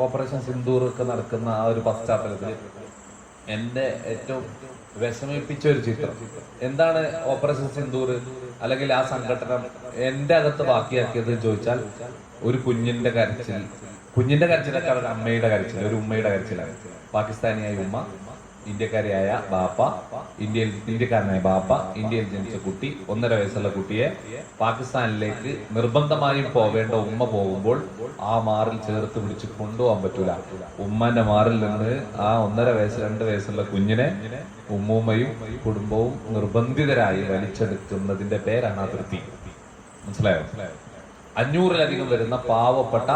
ഓപ്പറേഷൻ സിന്ദൂർ ഒക്കെ നടക്കുന്ന ആ ഒരു പശ്ചാത്തലത്തിൽ എന്റെ ഏറ്റവും വിഷമിപ്പിച്ച ഒരു ചിത്രം എന്താണ്? ഓപ്പറേഷൻ സിന്ദൂർ അല്ലെങ്കിൽ ആ സംഘടന എന്റെ അകത്ത് ബാക്കിയാക്കിയത് ചോദിച്ചാൽ ഒരു കുഞ്ഞിന്റെ കരച്ചിലൊക്കെ ഒരു അമ്മയുടെ കരച്ചിൽ, ഒരു ഉമ്മയുടെ കരച്ചിലാണ്. പാകിസ്ഥാനിയായ ഉമ്മ, ഇന്ത്യക്കാരിയായ ബാപ്പ, ഇന്ത്യക്കാരനായ ബാപ്പ, ഇന്ത്യയിൽ ജനിച്ച കുട്ടി, 1.5 വയസ്സുള്ള കുട്ടിയെ പാകിസ്ഥാനിലേക്ക് നിർബന്ധമായും പോവേണ്ട ഉമ്മ പോകുമ്പോൾ ആ മാറിൽ ചേർത്ത് പിടിച്ച് കൊണ്ടുപോകാൻ പറ്റൂല. ഉമ്മന്റെ മാറിൽ നിന്ന് ആ 1.5 വയസ്സ് 2 വയസ്സുള്ള കുഞ്ഞിനെ ഉമ്മയും കുടുംബവും നിർബന്ധിതരായി വലിച്ചെടുക്കുന്നതിന്റെ പേരാണ് അതിർത്തി. മനസ്സിലായോ? 500-ലധികം വരുന്ന പാവപ്പെട്ട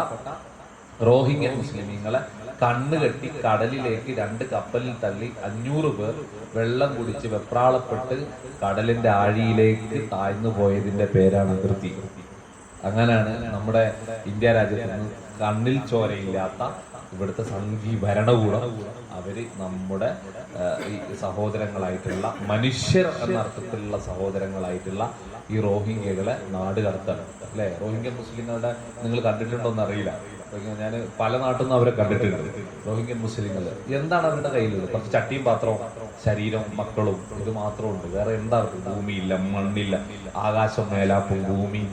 റോഹിംഗ്യ മുസ്ലിമീങ്ങളെ കണ്ണുകെട്ടി കടലിലേക്ക് 2 കപ്പലിൽ തള്ളി 500 പേർ വെള്ളം കുടിച്ച് വെപ്രാളപ്പെട്ട് കടലിന്റെ ആഴിയിലേക്ക് താഴ്ന്നു പോയതിന്റെ പേരാണ് അതിർത്തി. അങ്ങനെയാണ് നമ്മുടെ ഇന്ത്യ രാജ്യത്ത് നിന്ന് കണ്ണിൽ ചോരയില്ലാത്ത ഇവിടുത്തെ സംഘീ ഭരണകൂടം അവര് നമ്മുടെ ഈ സഹോദരങ്ങളായിട്ടുള്ള മനുഷ്യർ എന്ന അർത്ഥത്തിലുള്ള സഹോദരങ്ങളായിട്ടുള്ള ഈ റോഹിംഗ്യകളെ നാട് കടത്തണം അല്ലെ. റോഹിംഗ്യ മുസ്ലിങ്ങളുടെ നിങ്ങൾ കണ്ടിട്ടുണ്ടോന്ന് അറിയില്ല. ഞാൻ പല നാട്ടിൽ നിന്നും അവരെ കണ്ടിട്ടുണ്ട്. റോഹിംഗ്യൻ മുസ്ലിങ്ങൾ എന്താണ് അവരുടെ കയ്യിലുള്ളത്? കുറച്ച് ചട്ടിയും പാത്രവും ശരീരവും മക്കളും ഇത് മാത്രമുണ്ട്. വേറെ എന്താ? ഭൂമിയില്ല, മണ്ണില്ല, ആകാശം, മേലാപ്പും ഭൂമി,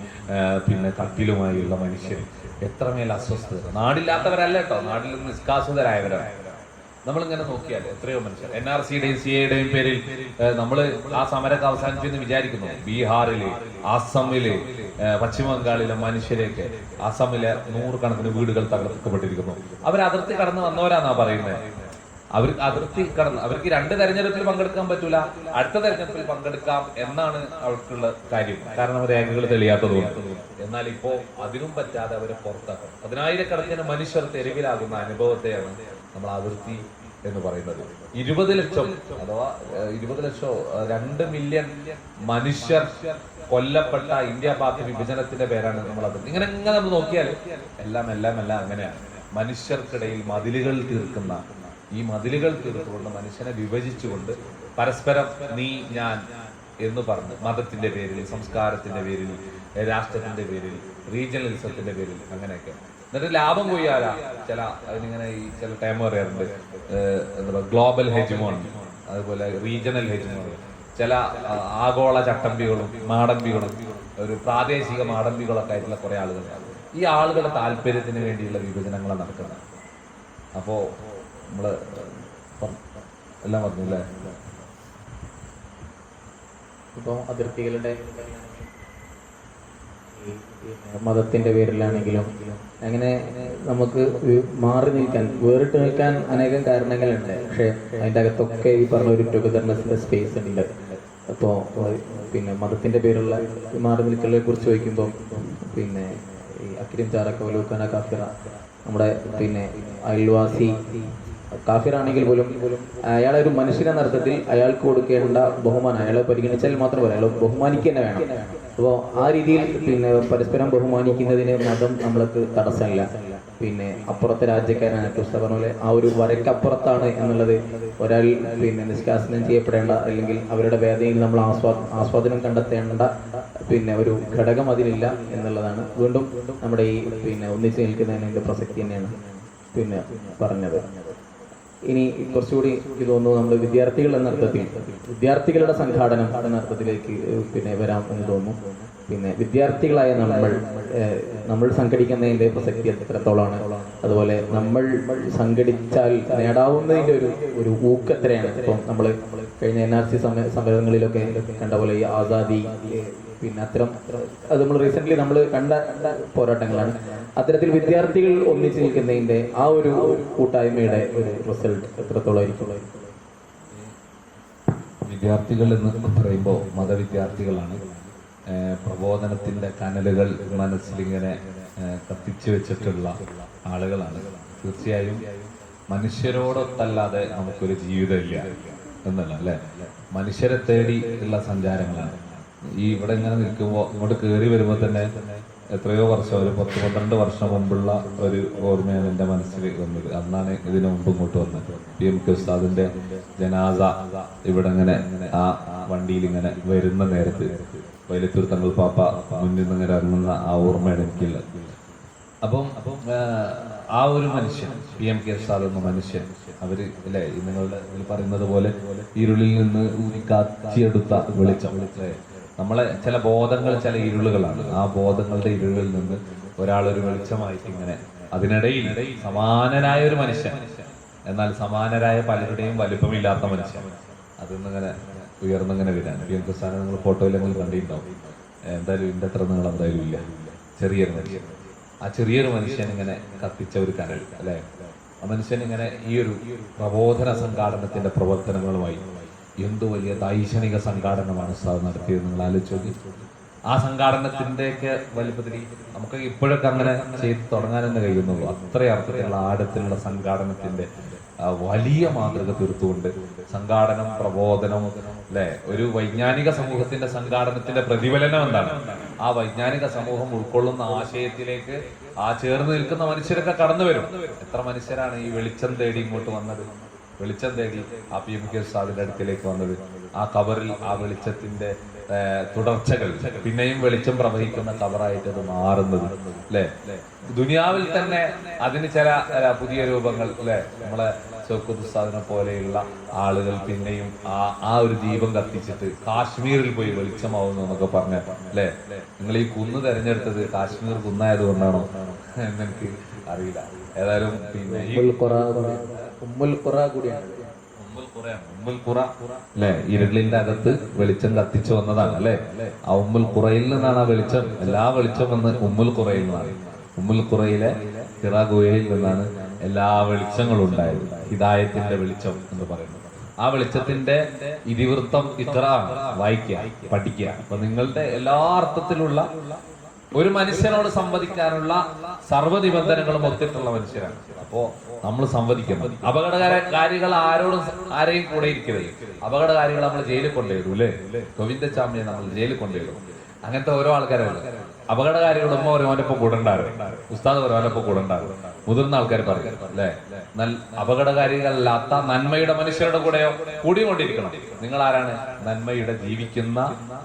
പിന്നെ കട്ടിലുമായുള്ള മനുഷ്യർ. എത്രമേൽ അസ്വസ്ഥത. നാടില്ലാത്തവരല്ല കേട്ടോ, നാട്ടിൽ നിന്ന് നിഷ്കാസിതരായവരാണ്. നമ്മളിങ്ങനെ നോക്കിയാൽ എത്രയോ മനുഷ്യർ NRCയുടെയും CAയുടെയും പേരിൽ നമ്മൾ ആ സമരമൊക്കെ അവസാനിച്ചെന്ന് വിചാരിക്കുന്നു. ബീഹാറില്, ആസാമില്, പശ്ചിമ ബംഗാളിലെ മനുഷ്യരെയൊക്കെ ആസാമിലെ 100 കണക്കിന് വീടുകൾ തകർക്കപ്പെട്ടിരിക്കുന്നു. അവർ അതിർത്തി കടന്ന് വന്നവരാന്നാ പറയുന്നത്. അവർക്ക് 2 തെരഞ്ഞെടുപ്പിൽ പങ്കെടുക്കാൻ പറ്റൂല, അടുത്ത തെരഞ്ഞെടുപ്പിൽ പങ്കെടുക്കാം എന്നാണ് അവർക്കുള്ള കാര്യം. കാരണം രേഖകൾ തെളിയാത്തതുകൊണ്ട്. എന്നാൽ ഇപ്പോ അതിനും പറ്റാതെ അവരെ പുറത്താക്കും. 10,000-കണക്കിന് മനുഷ്യർ തെരുവിലാകുന്ന അനുഭവത്തെയാണ് നമ്മൾ അതിർത്തി എന്ന് പറയുന്നത്. 20 ലക്ഷം അഥവാ 20 ലക്ഷോ 2 മില്യൺ മനുഷ്യർ കൊല്ലപ്പെട്ട ഇന്ത്യ പാക് വിഭജനത്തിന്റെ പേരാണ് നമ്മൾ അതിർത്തി. ഇങ്ങനെ നമ്മൾ നോക്കിയാൽ എല്ലാം അങ്ങനെയാണ്. മനുഷ്യർക്കിടയിൽ മതിലുകൾ തീർക്കുന്ന ഈ മതിലുകൾ തീർത്തുകൊണ്ട് മനുഷ്യനെ വിഭജിച്ചുകൊണ്ട് പരസ്പരം നീ ഞാൻ എന്ന് പറഞ്ഞ് മതത്തിന്റെ പേരിൽ, സംസ്കാരത്തിന്റെ പേരിൽ, രാഷ്ട്രത്തിന്റെ പേരിൽ, റീജിയണലിസത്തിന്റെ പേരിൽ അങ്ങനെയൊക്കെ എന്നിട്ട് ലാഭം കൊയ്യാലാ അതിനിങ്ങനെ ഈ ചില ടൈം പറയാറുണ്ട്. എന്താ ഗ്ലോബൽ ഹെജിമോൺ, അതുപോലെ റീജിയണൽ ഹെജിമോൺ, ചില ആഗോള ചട്ടമ്പികളും മാടമ്പികളും ഒരു പ്രാദേശിക മാടമ്പികളൊക്കെ ആയിട്ടുള്ള കുറെ ആളുകളുണ്ട്. ഈ ആളുകളുടെ താല്പര്യത്തിന് വേണ്ടിയുള്ള വിഭജനങ്ങളാണ് നടക്കുന്നത്. അപ്പോ നമ്മള് എല്ലാം പറഞ്ഞു അല്ലേ. ഇപ്പോൾ അതിർത്തികളുടെ മതത്തിന്റെ പേരിലാണെങ്കിലും അങ്ങനെ നമുക്ക് മാറി നിൽക്കാൻ, വേറിട്ട് നിൽക്കാൻ അനേകം കാരണങ്ങളുണ്ട്. പക്ഷെ അതിൻ്റെ അകത്തൊക്കെ ഈ പറഞ്ഞ ഒരു ടുഗദർനെസ്സിന്റെ സ്പേസ് ഉണ്ട്. അപ്പോൾ പിന്നെ മതത്തിൻ്റെ പേരുള്ള മാറി നിൽക്കലിനെ കുറിച്ച് ചോദിക്കുമ്പോൾ പിന്നെ ഈ അക്രിം ചാറക്ക വലൂക്കാന കാഫിറ, നമ്മുടെ പിന്നെ അയൽവാസി കാഫിറാണെങ്കിൽ പോലും അയാളെ ഒരു മനുഷ്യനെന്ന അർത്ഥത്തിൽ അയാൾക്ക് കൊടുക്കേണ്ട ബഹുമാനം, അയാളെ പരിഗണിച്ചാൽ മാത്രം പോരാ, അയാളെ ബഹുമാനിക്കുക തന്നെ വേണം. അപ്പോൾ ആ രീതിയിൽ പിന്നെ പരസ്പരം ബഹുമാനിക്കുന്നതിന് മതം നമ്മൾക്ക് തടസ്സമില്ല. പിന്നെ അപ്പുറത്തെ രാജ്യക്കാരാണ് കൃഷ്ണ പറഞ്ഞ പോലെ ആ ഒരു വരക്കപ്പുറത്താണ് എന്നുള്ളത് ഒരാൾ പിന്നെ നിഷ്കാസനം ചെയ്യപ്പെടേണ്ട, അല്ലെങ്കിൽ അവരുടെ വേദനയിൽ നമ്മൾ ആസ്വാദനം കണ്ടെത്തേണ്ട പിന്നെ ഒരു ഘടകം അതിലില്ല എന്നുള്ളതാണ് വീണ്ടും നമ്മുടെ ഈ പിന്നെ ഒന്നിച്ച് നിൽക്കുന്നതിൻ്റെ പ്രസക്തി തന്നെയാണ് പിന്നെ പറഞ്ഞത്. ഇനി കുറച്ചുകൂടി എനിക്ക് തോന്നുന്നു നമ്മൾ വിദ്യാർത്ഥികൾ എന്ന അർത്ഥത്തിൽ വിദ്യാർത്ഥികളുടെ സംഘാടനം എന്ന അർത്ഥത്തിലേക്ക് പിന്നെ വരാം എന്ന് തോന്നുന്നു. പിന്നെ വിദ്യാർത്ഥികളായ നമ്മൾ സംഘടിക്കുന്നതിൻ്റെ പ്രസക്തി എത്രത്തോളമാണ്, അതുപോലെ നമ്മൾ സംഘടിച്ചാൽ നേടാവുന്നതിൻ്റെ ഒരു ഊക്ക് എത്രയാണ്. ഇപ്പം നമ്മൾ കഴിഞ്ഞ NRC സമരങ്ങളിലൊക്കെ കണ്ട പോലെ ഈ ആസാദി പിന്നെ അത്തരം അത് നമ്മൾ റീസെൻ്റ്ലി നമ്മൾ കണ്ട പോരാട്ടങ്ങളാണ്. അത്തരത്തിൽ വിദ്യാർത്ഥികൾ ഒന്നിച്ച് നിൽക്കുന്നതിൻ്റെ ആ ഒരു കൂട്ടായ്മയുടെ ഒരു റിസൾട്ട് എത്രത്തോളമായിരിക്കും? വിദ്യാർത്ഥികൾ എന്ന് പറയുമ്പോൾ മതവിദ്യാർത്ഥികളാണ്. പ്രബോധനത്തിൻ്റെ കനലുകൾ മനസ്സിലിങ്ങനെ കത്തിച്ചു വെച്ചിട്ടുള്ള ആളുകളാണ്. തീർച്ചയായും മനുഷ്യരോടൊത്തല്ലാതെ നമുക്കൊരു ജീവിതമില്ല എന്നല്ല അല്ലേ, മനുഷ്യരെ തേടി ഉള്ള സഞ്ചാരങ്ങളാണ്. ഈ ഇവിടെ ഇങ്ങനെ നിൽക്കുമ്പോൾ ഇങ്ങോട്ട് കയറി വരുമ്പോൾ തന്നെ എത്രയോ വർഷം, ഒരു 10-12 വർഷം മുമ്പുള്ള ഒരു ഓർമ്മയാണ് എൻ്റെ മനസ്സിൽ വന്നത്. അന്നാണ് ഇതിനു മുമ്പ് ഇങ്ങോട്ട് വന്നത്. PMK ഉസ്താദിന്റെ ജനാസ ഇവിടെ ഇങ്ങനെ ആ വണ്ടിയിൽ ഇങ്ങനെ വരുന്ന നേരത്ത് വൈലത്തൂർ തങ്ങൾ പാപ്പ മുന്നിൽ നിന്ന് ഇങ്ങനെ ഇറങ്ങുന്ന ആ ഓർമ്മയാണ് എനിക്കുള്ളത്. അപ്പം ആ ഒരു മനുഷ്യൻ, PMK ഉസ്താദ് എന്ന മനുഷ്യൻ, അവര് അല്ലെ നിങ്ങളുടെ ഇതിൽ പറയുന്നത് പോലെ ഇരുളിൽ നിന്ന് കാച്ചിയെടുത്ത വെളിച്ചം. നമ്മളെ ചില ബോധങ്ങൾ ചില ഇരുളുകളാണ്. ആ ബോധങ്ങളുടെ ഇരുളിൽ നിന്ന് ഒരാളൊരു വെളിച്ചമായിട്ട് ഇങ്ങനെ അതിനിടയിൽ സമാനനായ ഒരു മനുഷ്യൻ, എന്നാൽ സമാനരായ പലരുടെയും വലിപ്പമില്ലാത്ത മനുഷ്യൻ, അതിന്നിങ്ങനെ ഉയർന്നിങ്ങനെ വരാൻ. PMK ഉസ്താദിനെ നിങ്ങൾ ഫോട്ടോയിൽ നിങ്ങൾ കണ്ടിട്ടുണ്ടാവും. എന്തായാലും ഇതിൻ്റെ അത്ര നിങ്ങൾ എന്തായാലും ഇല്ല, ചെറിയൊരു മനുഷ്യൻ. ആ ചെറിയൊരു മനുഷ്യൻ ഇങ്ങനെ കത്തിച്ച ഒരു കനൽ അല്ലെ, ആ മനുഷ്യൻ ഇങ്ങനെ ഈ ഒരു പ്രബോധന സംഘാടനത്തിന്റെ പ്രവർത്തനങ്ങളുമായി എന്തു വലിയ ദൈക്ഷണിക സംഘാടനമാണ് ഉസ്താദ് നടത്തിയത് നിങ്ങൾ ആലോചിച്ച്. ആ സംഘാടനത്തിൻ്റെയൊക്കെ വലിപ്പത്തിൽ നമുക്ക് ഇപ്പോഴൊക്കെ അങ്ങനെ ചെയ്ത് തുടങ്ങാൻ തന്നെ കഴിയുന്നുള്ളൂ. അത്ര അർത്ഥത്തിലുള്ള ആഴത്തിലുള്ള സംഘാടനത്തിന്റെ വലിയ മാതൃക തീർത്തുകൊണ്ട് സംഘാടനം, പ്രബോധനം അല്ലെ, ഒരു വൈജ്ഞാനിക സമൂഹത്തിന്റെ സംഘാടനത്തിന്റെ പ്രതിഫലനം എന്താണ്? ആ വൈജ്ഞാനിക സമൂഹം ഉൾക്കൊള്ളുന്ന ആശയത്തിലേക്ക് ആ ചേർന്ന് നിൽക്കുന്ന മനുഷ്യരൊക്കെ കടന്നു വരും. എത്ര മനുഷ്യരാണ് ഈ വെളിച്ചം തേടി ഇങ്ങോട്ട് വന്നത്, വെളിച്ചം തേടി ആ PMK ഉസ്താദിന്റെ അടുക്കിലേക്ക് വന്നത്. ആ കബറിൽ ആ വെളിച്ചത്തിന്റെ തുടർച്ചകൾ, പിന്നെയും വെളിച്ചം പ്രവഹിക്കുന്ന കബറായിട്ട് അത് മാറുന്നത് അല്ലെ. ദുനിയാവിൽ തന്നെ അതിന് ചില പുതിയ രൂപങ്ങൾ അല്ലെ. നമ്മളെ ഷൗക്കത്ത് ഉസ്താദിനെ പോലെയുള്ള ആളുകൾ പിന്നെയും ആ ഒരു ദീപം കത്തിച്ചിട്ട് കാശ്മീരിൽ പോയി വെളിച്ചമാവുന്നു എന്നൊക്കെ പറഞ്ഞ അല്ലെ. നിങ്ങൾ ഈ കുന്ന് തെരഞ്ഞെടുത്തത് കാശ്മീർ കുന്നായത് കൊണ്ടാണോ എന്നെനിക്ക് അറിയില്ല. ഏതായാലും പിന്നെ ഉമ്മുൽ ഖുറ അല്ലെ, ഇരുളിന്റെ അകത്ത് വെളിച്ചം കത്തിച്ചു വന്നതാണ് അല്ലെ. ആ ഉമ്മുൽ ഖുറയിൽ നിന്നാണ് ആ വെളിച്ചം, എല്ലാ വെളിച്ചം വന്ന് ഉമ്മുൽ ഖുറയിൽ നിന്നാണ്. ഉമ്മുൽ ഖുറയിലെ ഹിറാ ഗുഹയിൽ നിന്നാണ് എല്ലാ വെളിച്ചങ്ങളും ഉണ്ടായത്. ഹിദായത്തിന്റെ വെളിച്ചം എന്ന് പറയുന്നത്. ആ വെളിച്ചത്തിന്റെ ഇതിവൃത്തം ഇഖ്റ, വായിക്കുക, പഠിക്കുക. അപ്പൊ നിങ്ങളുടെ എല്ലാ അർത്ഥത്തിലുള്ള ഒരു മനുഷ്യനോട് സംവദിക്കാനുള്ള സർവ്വ നിബന്ധനകളും ഒത്തിട്ടുള്ള മനുഷ്യരാണ്. അപ്പോ നമ്മൾ സംവദിക്കണം. അപകടകാരികൾ ആരെയും കൂടെ ഇരിക്കരുത്. അപകടകാരികൾ നമ്മൾ ജയിലിൽ കൊണ്ടുവരും അല്ലേ. ഗോവിന്ദച്ചാമിയെ നമ്മൾ ജയിലിൽ കൊണ്ടുവരും. അങ്ങനത്തെ ഓരോ ആൾക്കാരുണ്ട്. അപകടകാരികൾ ഉമ്മ ഓരോനൊപ്പം കൂടെ ഉണ്ടാകും, ഉസ്താദ് ഓരോനൊപ്പം കൂടെ ഉണ്ടാകും, മുതിർന്ന ആൾക്കാർ പറയും അല്ലെ. അപകടകാരികളല്ലാത്ത നന്മയുടെ മനുഷ്യരുടെ കൂടെയോ കൂടിക്കൊണ്ടിരിക്കണം. നിങ്ങൾ ആരാണ്? നന്മയുടെ ജീവിക്കുന്ന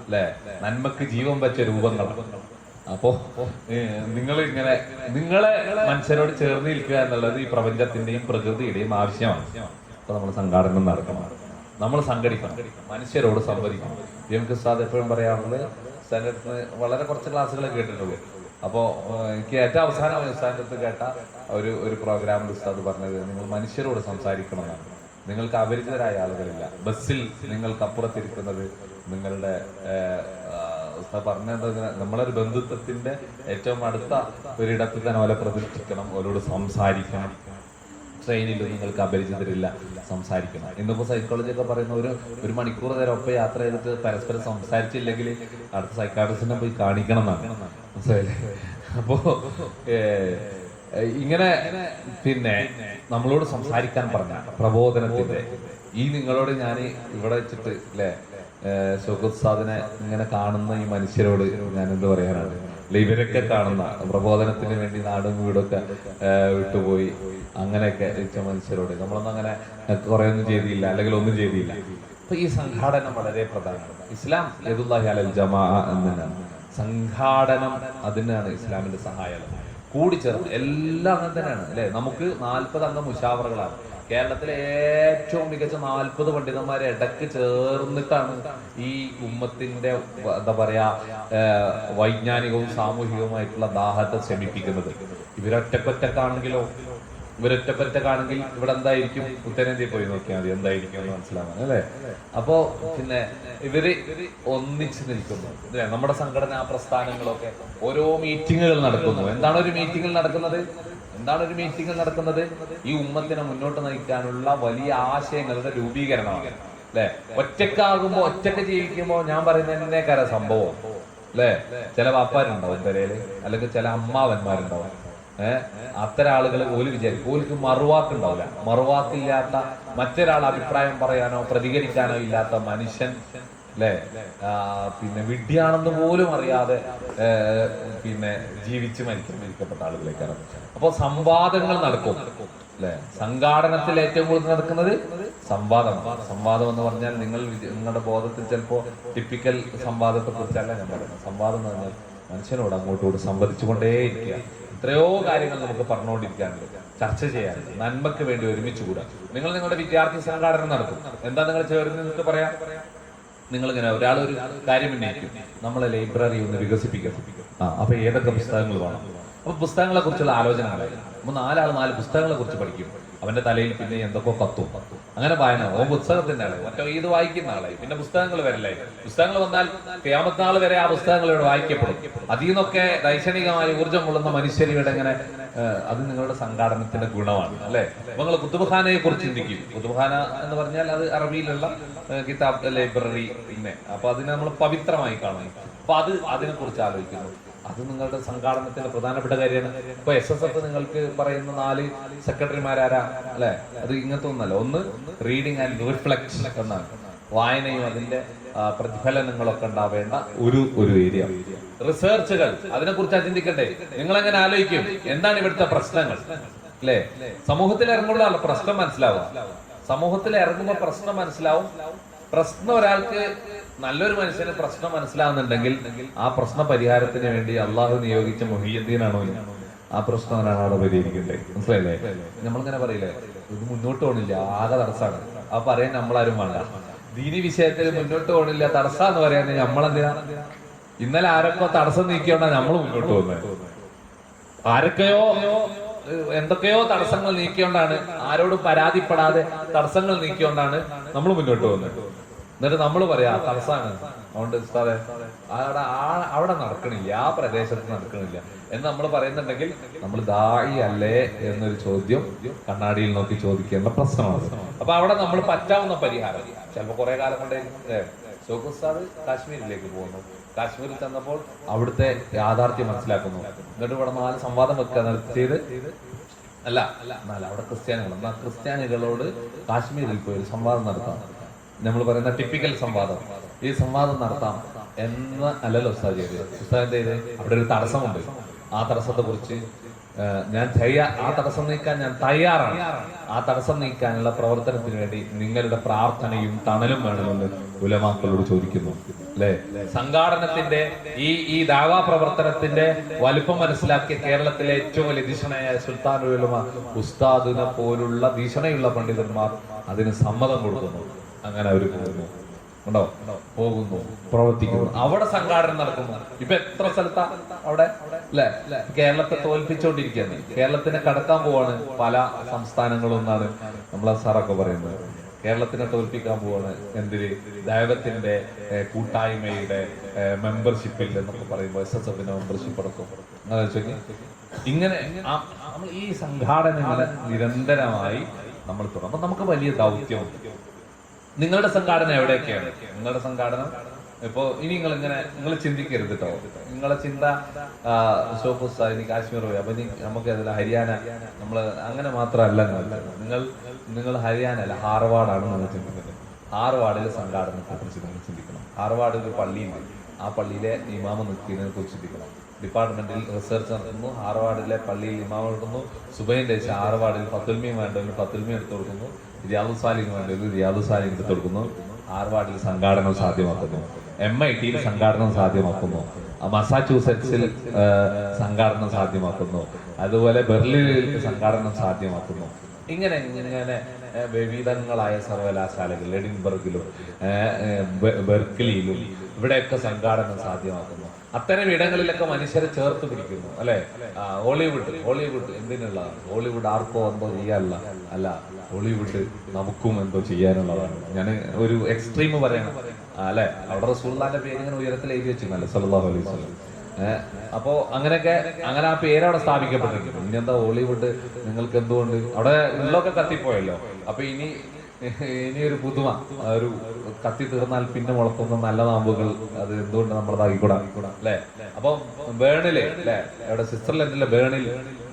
അല്ലെ, നന്മക്ക് ജീവൻ വെച്ച രൂപങ്ങളാണ്. അപ്പോ നിങ്ങളെ മനുഷ്യരോട് ചേർന്ന് നിൽക്കുക എന്നുള്ളത് ഈ പ്രപഞ്ചത്തിന്റെയും പ്രകൃതിയുടെയും ആവശ്യമാണ്. അപ്പൊ നമ്മൾ സംഘാടനം നടക്കണം, നമ്മൾ സംഘടിക്കണം, മനുഷ്യരോട് സംവദിക്കണം. PMK ഉസ്താദ് എപ്പോഴും പറയാറുള്ളത്, ഉസ്താദിന്റെ അടുത്ത് വളരെ കുറച്ച് ക്ലാസ്സുകൾ കേട്ടിട്ടുള്ളൂ. അപ്പോൾ എനിക്ക് ഏറ്റവും അവസാനം ഉസ്താദിന്റെ അടുത്ത് കേട്ട ഒരു പ്രോഗ്രാമിൽ ഉസ്താദ് പറഞ്ഞത്, നിങ്ങൾ മനുഷ്യരോട് സംസാരിക്കണം എന്നാണ്. നിങ്ങൾക്ക് അപരിചിതരായ ആളുകളില്ല. ബസ്സിൽ നിങ്ങൾക്ക് അപ്പുറത്തിരിക്കുന്നത് നിങ്ങളുടെ പറഞ്ഞത് നമ്മളൊരു ബന്ധുത്വത്തിന്റെ ഏറ്റവും അടുത്ത ഒരിടത്ത് തന്നെ ഓലെ പ്രതിഷ്ഠിക്കണം, ഓരോട് സംസാരിക്കണം. ട്രെയിനിലും നിങ്ങൾക്ക് അപരിചിതരില്ല, സംസാരിക്കണം. ഇന്നിപ്പോൾ സൈക്കോളജി ഒക്കെ പറയുന്ന ഒരു മണിക്കൂർ നേരം ഒപ്പം യാത്ര ചെയ്തിട്ട് പരസ്പരം സംസാരിച്ചില്ലെങ്കിൽ അടുത്ത സൈക്കാട്രിസ്റ്റിനെ പോയി കാണിക്കണം എന്നാണ്, മനസ്സിലായില്ലേ? അപ്പോ ഇങ്ങനെ പിന്നെ നമ്മളോട് സംസാരിക്കാൻ പറഞ്ഞ പ്രബോധനത്തിന്റെ ഈ നിങ്ങളോട് ഞാൻ ഇവിടെ വെച്ചിട്ട് അല്ലെ ഷൗക്കത്ത് ഉസ്താദിനെ ഇങ്ങനെ കാണുന്ന ഈ മനുഷ്യരോട് ഞാൻ എന്ത് പറയാനാണ്, ഇവരൊക്കെ കാണുന്ന പ്രബോധനത്തിന് വേണ്ടി നാടും വീടൊക്കെ വിട്ടുപോയി അങ്ങനെയൊക്കെ വെച്ച മനുഷ്യരോട് നമ്മളൊന്നും അങ്ങനെ കുറെ ഒന്നും ചെയ്തില്ല, അല്ലെങ്കിൽ ഒന്നും ചെയ്തില്ല. അപ്പൊ ഈ സംഘാടനം വളരെ പ്രധാനമാണ്. ഇസ്ലാം യദുല്ലാഹി അലൽ ജമാഅ എന്നതാണ് സംഘാടനം, അതിനാണ് ഇസ്ലാമിന്റെ സഹായം. കൂടിച്ചേർന്ന് എല്ലാം അങ്ങനെ തന്നെയാണ് അല്ലെ. നമുക്ക് 40 അംഗ മുശാവറകളാണ്. കേരളത്തിലെ ഏറ്റവും മികച്ച 40 പണ്ഡിതന്മാരെ ഇടക്ക് ചേർന്നിട്ടാണ് ഈ ഉമ്മത്തിന്റെ എന്താ പറയാ വൈജ്ഞാനികവും സാമൂഹികവുമായിട്ടുള്ള ദാഹത്തെ ശമിപ്പിക്കുന്നത്. ഇവരൊറ്റക്കൊറ്റക്കാണെങ്കിലോ ഇവരൊറ്റക്കൊറ്റക്കാണെങ്കിൽ ഇവിടെ എന്തായിരിക്കും? ഉത്തരേന്ത്യയിൽ പോയി നോക്കിയാൽ മതി എന്തായിരിക്കും എന്ന് മനസ്സിലാവാൻ അല്ലെ. അപ്പോ പിന്നെ ഇവര് ഒന്നിച്ചു നിൽക്കുന്നു അല്ലെ. നമ്മുടെ സംഘടനാ പ്രസ്ഥാനങ്ങളൊക്കെ ഓരോ മീറ്റിങ്ങുകൾ നടത്തുന്നു. എന്താണ് ഒരു മീറ്റിംഗിൽ നടക്കുന്നത്? ഈ ഉമ്മത്തിനെ മുന്നോട്ട് നയിക്കാനുള്ള വലിയ ആശയങ്ങളുടെ രൂപീകരണമാണ് അല്ലെ. ഒറ്റക്കാകുമ്പോ ഒറ്റക്ക് ജീവിക്കുമ്പോ ഞാൻ പറയുന്നതിനേക്കാര സംഭവം അല്ലെ. ചില വാപ്പാരുണ്ടാവും പെരയില്, അല്ലെങ്കിൽ ചില അമ്മാവന്മാരുണ്ടാവും. അത്തരം ആളുകൾ ഓല് വിചാരിക്കും ഓലിക്ക് മറുവാക്കുണ്ടാവില്ല. മറുവാക്കില്ലാത്ത മറ്റൊരാൾ അഭിപ്രായം പറയാനോ പ്രതികരിക്കാനോ ഇല്ലാത്ത മനുഷ്യൻ അല്ലെ, പിന്നെ വിഡ്ഢിയാണെന്ന് പോലും അറിയാതെ പിന്നെ ജീവിച്ച് മരിക്കപ്പെട്ട ആളുകളേക്കാണ്. അപ്പൊ സംവാദങ്ങൾ നടക്കും അല്ലെ. സംഘാടനത്തിൽ ഏറ്റവും കൂടുതൽ നടക്കുന്നത് സംവാദമാണ്. സംവാദം എന്ന് പറഞ്ഞാൽ നിങ്ങളുടെ ബോധത്തിൽ ചിലപ്പോ ടിപ്പിക്കൽ സംവാദത്തെ കുറിച്ചല്ല ഞാൻ പറയുന്നത്. സംവാദം എന്ന് പറഞ്ഞാൽ മനുഷ്യനോട് അങ്ങോട്ടോട് സംവദിച്ചുകൊണ്ടേയിരിക്കുക. എത്രയോ കാര്യങ്ങൾ നമുക്ക് പറഞ്ഞുകൊണ്ടിരിക്കാനുണ്ട്, ചർച്ച ചെയ്യാനുണ്ട്, നന്മയ്ക്ക് വേണ്ടി ഒരുമിച്ച് കൂടാ. നിങ്ങൾ നിങ്ങളുടെ വിദ്യാർത്ഥി സംഘാടനം നടത്തും. എന്താ നിങ്ങൾ ചേർന്ന് നിങ്ങൾക്ക് പറയാം? നിങ്ങളിങ്ങനെ ഒരാളൊരു കാര്യം ഉന്നയിക്കും, നമ്മളെ ലൈബ്രറി ഒന്ന് വികസിപ്പിക്കണം. അപ്പൊ ഏതൊക്കെ പുസ്തകങ്ങൾ വേണം? അപ്പൊ പുസ്തകങ്ങളെ കുറിച്ചുള്ള ആലോചനകളായി. അപ്പൊ 4 ആൾ 4 പുസ്തകങ്ങളെ കുറിച്ച് പഠിക്കും. അവന്റെ തലയിൽ പിന്നെ എന്തൊക്കെ കത്തും. അങ്ങനെ വായന. പുസ്തകത്തിന്റെ ആളായി, മറ്റോ ഇത് വായിക്കുന്ന ആളായി. പിന്നെ പുസ്തകങ്ങൾ വരലായി. പുസ്തകങ്ങൾ വന്നാൽ ഖിയാമത്ത് നാൾ വരെ ആ പുസ്തകങ്ങൾ ഇവിടെ വായിക്കപ്പെടും. അതിൽ നിന്നൊക്കെ ദൈക്ഷണികമായി ഊർജ്ജം കൊള്ളുന്ന മനുഷ്യരിവിടെ ഇങ്ങനെ അത് നിങ്ങളുടെ സംഘാടനത്തിന്റെ ഗുണമാണ് അല്ലെ. നിങ്ങൾ കുത്തുബ്ഖാനയെ കുറിച്ച് ചിന്തിക്കും. കുത്തുബ്ഖാന എന്ന് പറഞ്ഞാൽ അത് അറബിയിലുള്ള കിതാബ് ലൈബ്രറി. പിന്നെ അപ്പൊ അതിനെ നമ്മൾ പവിത്രമായി കാണുന്നു. അപ്പൊ അതിനെ കുറിച്ച് ആലോചിക്കുന്നു. അത് നിങ്ങളുടെ സംഘാടനത്തിന്റെ പ്രധാനപ്പെട്ട കാര്യമാണ്. ഇപ്പൊ SSF നിങ്ങൾക്ക് പറയുന്ന 4 സെക്രട്ടറിമാരാരാ അല്ലെ. അത് ഇങ്ങനത്തെ ഒന്നല്ല. ഒന്ന് റീഡിങ് ആൻഡ് റിഫ്ലക്ഷൻ എന്നാണ്. വായനയും അതിന്റെ പ്രതിഫലനങ്ങളൊക്കെ ഉണ്ടാവേണ്ട ഒരു ഏരിയ. റിസർച്ചുകൾ, അതിനെക്കുറിച്ച് ചിന്തിക്കണ്ടേ? നിങ്ങൾ എങ്ങനെ ആലോചിക്കും? എന്താണ് ഇവിടുത്തെ പ്രശ്നങ്ങൾ അല്ലെ. സമൂഹത്തിൽ ഇറങ്ങുമ്പോഴാണ് പ്രശ്നം മനസ്സിലാവുക. സമൂഹത്തിൽ ഇറങ്ങുമ്പോൾ പ്രശ്നം മനസ്സിലാവും. പ്രശ്നം ഒരാൾക്ക് നല്ലൊരു മനുഷ്യന് പ്രശ്നം മനസ്സിലാവുന്നുണ്ടെങ്കിൽ ആ പ്രശ്ന പരിഹാരത്തിന് വേണ്ടി അള്ളാഹു നിയോഗിച്ച മുഹിയുദ്ദീനാണോ ആ പ്രശ്നം അവിടെ പരിഹരിക്കണ്ടേ? മനസ്സിലായില്ലേ? നമ്മളിങ്ങനെ പറയില്ലേ, ഇത് മുന്നോട്ട് പോകണില്ല, ആകെ തടസ്സാണ്. ആ പറയാൻ നമ്മളാരും വേണ്ട. ദീനി വിഷയത്തിൽ മുന്നോട്ട് പോകണില്ല, തടസ്സാന്ന് പറയാൻ നമ്മളെന്തിനാ? ഇന്നലെ ആരൊക്കെ തടസ്സം നീക്കിയോണ്ടാണ് നമ്മൾ മുന്നോട്ട് പോകുന്നത്. ആരൊക്കെയോ എന്തൊക്കെയോ തടസ്സങ്ങൾ നീക്കിയോണ്ടാണ്, ആരോടും പരാതിപ്പെടാതെ തടസ്സങ്ങൾ നീക്കിയോണ്ടാണ് നമ്മൾ മുന്നോട്ട് പോകുന്നത്. എന്നിട്ട് നമ്മൾ പറയാ തടസ്സാണ്, അതുകൊണ്ട് ഉസ്താദെ അവിടെ നടക്കണില്ല, ആ പ്രദേശത്ത് നടക്കണില്ല എന്ന് നമ്മൾ പറയുന്നുണ്ടെങ്കിൽ നമ്മൾ ദായി അല്ലേ എന്നൊരു ചോദ്യം കണ്ണാടിയിൽ നോക്കി ചോദിക്കേണ്ട പ്രശ്നമാണ്. അപ്പൊ അവിടെ നമ്മൾ പറ്റാവുന്ന പരിഹാരം ചിലപ്പോ കുറെ കാലം കൊണ്ടേ ഷൗക്കത്ത് ഉസ്താദ് കാശ്മീരിലേക്ക് പോകുന്നു. കാശ്മീരിൽ ചെന്നപ്പോൾ അവിടുത്തെ യാഥാർത്ഥ്യം മനസ്സിലാക്കുന്നു. എന്നിട്ട് ഇവിടെ 4 സംവാദം വെക്കുക നിർത്തിയത് അല്ല. അവിടെ ക്രിസ്ത്യാനികളോട് കാശ്മീരിൽ പോയി ഒരു സംവാദം നടത്താം. നമ്മൾ പറയുന്ന ടിപ്പിക്കൽ സംവാദം. ഈ സംവാദം നടത്താം എന്ന് അല്ലല്ലോ ഉസ്താദ് ചെയ്തത്. ഉസ്താദ് എന്ത് ചെയ്ത്? അവിടെ ഒരു തടസ്സമുണ്ട്. ആ തടസ്സത്തെ കുറിച്ച് ആ തടസ്സം നീക്കാൻ ഞാൻ തയ്യാറാണ്. ആ തടസ്സം നീക്കാനുള്ള പ്രവർത്തനത്തിന് വേണ്ടി നിങ്ങളുടെ പ്രാർത്ഥനയും തണലും വേണമെന്ന് ഉലമാക്കളോട് ചോദിക്കുന്നു അല്ലെ. സംഘാടനത്തിന്റെ ഈ ദാവാ പ്രവർത്തനത്തിന്റെ വലുപ്പം മനസ്സിലാക്കിയ കേരളത്തിലെ ഏറ്റവും വലിയ ഭീഷണയായ സുൽത്താനുൽ ഉലമ ഉസ്താദിനെ പോലുള്ള ഭീഷണയുള്ള പണ്ഡിതന്മാർ അതിന് സമ്മതം കൊടുക്കുന്നു. അങ്ങനെ അവർ പോകുന്നു, പ്രവർത്തിക്കുന്നു, അവിടെ സംഘാടനം നടക്കുന്നു. ഇപ്പൊ എത്ര സ്ഥലത്താ അവിടെ അല്ലെ. കേരളത്തെ തോൽപ്പിച്ചുകൊണ്ടിരിക്കുകയാണ്. കേരളത്തിനെ കടക്കാൻ പോവാണ് പല സംസ്ഥാനങ്ങളും എന്നാണ് നമ്മളെ സാറൊക്കെ പറയുന്നത്. കേരളത്തിനെ തോൽപ്പിക്കാൻ പോവാണ്. എന്തിന്? ദൈവത്തിന്റെ കൂട്ടായ്മയുടെ മെമ്പർഷിപ്പിൽ എന്നൊക്കെ പറയുമ്പോൾ SSFന്റെ മെമ്പർഷിപ്പ് അടക്കം ഇങ്ങനെ നമ്മൾ ഈ സംഘാടനങ്ങളെ നിരന്തരമായി നമ്മൾ തുടങ്ങും. അപ്പൊ നമുക്ക് വലിയ ദൗത്യമുണ്ട്. നിങ്ങളുടെ സംഘാടന എവിടെയൊക്കെയാണ്? നിങ്ങളുടെ സംഘാടനം ഇപ്പോ ഇനി നിങ്ങൾ ചിന്തിക്കരുത് കേട്ടോ. നിങ്ങളെ ചിന്ത ഇനി കാശ്മീർ പോയി അപ്പൊ നമുക്ക് അതിൽ ഹരിയാന നമ്മൾ അങ്ങനെ മാത്രമല്ല. നിങ്ങൾ ഹരിയാന അല്ല, ഹാർവാർഡാണ് നിങ്ങൾ ചിന്തിക്കുന്നത്. ഹാർവാർഡിലെ സംഘാടനത്തെ കുറിച്ച് നിങ്ങൾ ചിന്തിക്കണം. ഹാർവാർഡിൽ ഒരു പള്ളിയുണ്ട്, ആ പള്ളിയിലെ ഇമാമ നിൽക്കുന്നതിനെ കുറിച്ച് ചിന്തിക്കണം. ഡിപ്പാർട്ട്മെന്റിൽ റിസർച്ച് നടത്തുന്നു, ഹാർവാർഡിലെ പള്ളിയിൽ ഇമാമ എടുക്കുന്നു, സുബൈൻ്റെ ഹാർവാർഡിൽ ഫത്തുൽമിയും വേണ്ടവന് ഫത്തുൽമി എടുത്തു കൊടുക്കുന്നു, റിയാദു സാലിന് വേണ്ടവര് റിയാദു സാലിൻ എടുത്തു കൊടുക്കുന്നു. ഹാർവാർഡിൽ സംഘാടനം സാധ്യമാക്കുന്നു, MITയിൽ സംഘാടനം സാധ്യമാക്കുന്നു, മസാച്യൂസെറ്റ്സിൽ സംഘാടനം സാധ്യമാക്കുന്നു, അതുപോലെ ബെർലിനിൽ സംഘാടനം സാധ്യമാക്കുന്നു. ഇങ്ങനെ വിവിധങ്ങളായ സർവകലാശാലകൾ എഡിൻബർഗിലും ബെർക്ക്ലിയിലും ഇവിടെയൊക്കെ സംഘാടനം സാധ്യമാക്കുന്നു. അത്തരം ഇടങ്ങളിലൊക്കെ മനുഷ്യരെ ചേർത്ത് പിടിക്കുന്നു. അല്ലെ? ഹോളിവുഡ് എന്തിനുള്ളതാണ്? ഹോളിവുഡ് ആർക്കോ എന്തോ ചെയ്യാനുള്ള അല്ല, ഹോളിവുഡ് നമുക്കും എന്തോ ചെയ്യാനുള്ളതാണ്. ഞാൻ ഒരു എക്സ്ട്രീം പറയണം അല്ലെ. അവിടെ റസൂലുള്ളാഹിന്റെ പേര് ഇങ്ങനെ ഉയരത്തിൽ എഴുതി വെച്ചിരുന്നല്ലേ സല്ലല്ലാഹു അലൈഹി വസല്ലം. അങ്ങനെ ആ പേര് അവിടെ സ്ഥാപിക്കപ്പെട്ടിട്ടുണ്ട്. ഇനി എന്താ ഹോളിവുഡ്? നിങ്ങൾക്ക് എന്തുകൊണ്ട്? അവിടെ ഉള്ളൊക്കെ കത്തിപ്പോയല്ലോ. അപ്പൊ ഇനി ഒരു പുതുമ, ഒരു കത്തി തീർന്നാൽ പിന്നെ മുളക്കുന്ന നല്ല നാമ്പുകൾ, അത് എന്തുകൊണ്ട് നമ്മളതാക്കിക്കൂടാ അല്ലെ? അപ്പൊ ബേണില് അല്ലെ, അവിടെ സ്വിറ്റ്സർലൻഡിലെ ബേണിൽ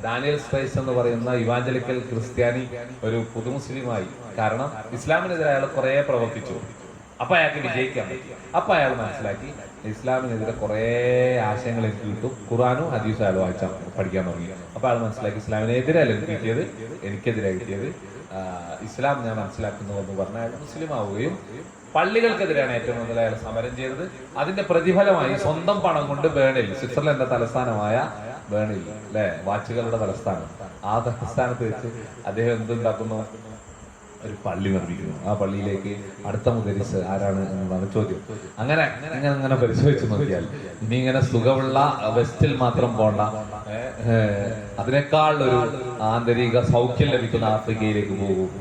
ഡാനിയൽ സ്ട്രൈസ് എന്ന് പറയുന്ന ഇവാഞ്ചലിക്കൽ ക്രിസ്ത്യാനി ഒരു പുതുമുസ്ലിമായി. കാരണം ഇസ്ലാമിനെതിരെ അയാൾ കുറെ പ്രവർത്തിച്ചു. അപ്പൊ അയാൾക്ക് വിജയിക്കാൻ പറ്റി. അപ്പൊ അയാൾ മനസ്സിലാക്കി ഇസ്ലാമിനെതിരെ കുറെ ആശയങ്ങൾ എനിക്ക് കിട്ടും, ഖുർആനും ഹദീസും അയാൾ വായിച്ചാൽ പഠിക്കാൻ തുടങ്ങി. അപ്പൊ അയാൾ മനസ്സിലാക്കി ഇസ്ലാമിനെതിരല്ല എനിക്ക് കിട്ടിയത്, എനിക്കെതിരെ കിട്ടിയത് ഇസ്ലാം ഞാൻ മനസ്സിലാക്കുന്നു എന്ന് പറഞ്ഞാൽ അയാൾ മുസ്ലിം ആവുകയും പള്ളികൾക്കെതിരെയാണ് ഏറ്റവും കൂടുതൽ അയാൾ സമരം ചെയ്തത്. അതിന്റെ പ്രതിഫലമായി സ്വന്തം പണം കൊണ്ട് ബേണിൽ, സ്വിറ്റ്സർലൻഡിന്റെ തലസ്ഥാനമായ ബേണിൽ അല്ലെ, വാച്ചുകളുടെ തലസ്ഥാനം, ആ തലസ്ഥാനത്ത് വെച്ച് അദ്ദേഹം എന്തുണ്ടാക്കുന്നു? ഒരു പള്ളി നിർമ്മിക്കുന്നു. ആ പള്ളിയിലേക്ക് അടുത്ത മുദരിസ് ആരാണ് എന്നതാണ് ചോദ്യം. അങ്ങനെ പരിശോധിച്ച് നോക്കിയാൽ ഇനി ഇങ്ങനെ സുഖമുള്ള വെസ്റ്റിൽ മാത്രം പോണ്ട, അതിനേക്കാൾ ഒരു ആന്തരിക സൗഖ്യം ലഭിക്കുന്ന ആഫ്രിക്കയിലേക്ക് പോകും,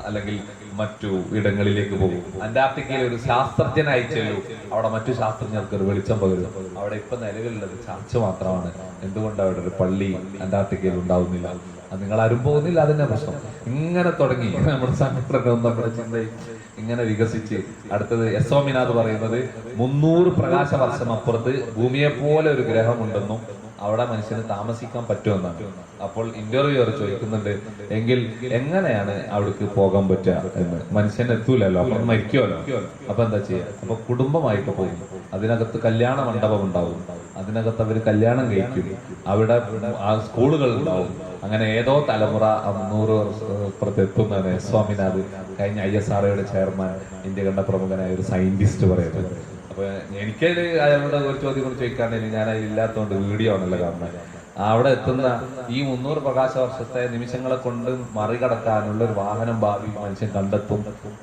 അല്ലെങ്കിൽ മറ്റു ഇടങ്ങളിലേക്ക് പോകും. അന്റാർട്ടിക്കയിൽ ഒരു ശാസ്ത്രജ്ഞനായി ചെല്ലൂ, അവിടെ മറ്റു ശാസ്ത്രജ്ഞർക്ക് ഒരു വെളിച്ചം പകരും. അവിടെ ഇപ്പൊ നിലവിലുള്ളത് ചർച്ച മാത്രമാണ്. എന്തുകൊണ്ട് അവിടെ ഒരു പള്ളി അന്റാർട്ടിക്കയിൽ ഉണ്ടാവുന്നില്ല? അത് നിങ്ങൾ ആരും പോകുന്നില്ല, അതിന്റെ പ്രശ്നം. ഇങ്ങനെ തുടങ്ങി നമ്മുടെ സംഘടനവും നമ്മുടെ ചിന്തയും ഇങ്ങനെ വികസിച്ച് അടുത്തത് യസോമിനാഥ് പറയുന്നത് 300 പ്രകാശ വർഷം അപ്പുറത്ത് ഭൂമിയെ പോലെ ഒരു ഗ്രഹമുണ്ടെന്നും അവിടെ മനുഷ്യന് താമസിക്കാൻ പറ്റുമെന്നാണ്. അപ്പോൾ ഇന്റർവ്യൂവർ ചോദിക്കുന്നുണ്ട്, എങ്കിൽ എങ്ങനെയാണ് അവിടേക്ക് പോകാൻ പറ്റുക എന്ന്? മനുഷ്യൻ എത്തൂലല്ലോ, അപ്പൊ മരിക്കുമല്ലോ. അപ്പൊ എന്താ ചെയ്യുക? അപ്പൊ കുടുംബമായിട്ട് പോകും. അതിനകത്ത് കല്യാണ മണ്ഡപം ഉണ്ടാവും, അതിനകത്ത് അവർ കല്യാണം കഴിക്കും, അവിടെ സ്കൂളുകൾ ഉണ്ടാവും. അങ്ങനെ ഏതോ തലമുറ 100 വർഷപ്പുറത്തെത്തുന്നതാണ് സ്വാമിനാഥ്, കഴിഞ്ഞ ISROയുടെ ചെയർമാൻ, ഇന്ത്യ കണ്ട പ്രമുഖനായ ഒരു സയന്റിസ്റ്റ് പറയുന്നത്. അപ്പൊ എനിക്കതിൽ അയാളുടെ ഒരു ചോദ്യം കൂടി ചോദിക്കാണ്ടെങ്കിൽ ഞാൻ അതിലില്ലാത്തതുകൊണ്ട് വീഡിയോ ആണല്ലോ കാണുന്നത്. അവിടെ എത്തുന്ന ഈ 300 പ്രകാശ വർഷത്തെ നിമിഷങ്ങളെ കൊണ്ട് മറികടക്കാനുള്ള ഒരു വാഹനം ഭാവി മനുഷ്യൻ കണ്ടെത്തും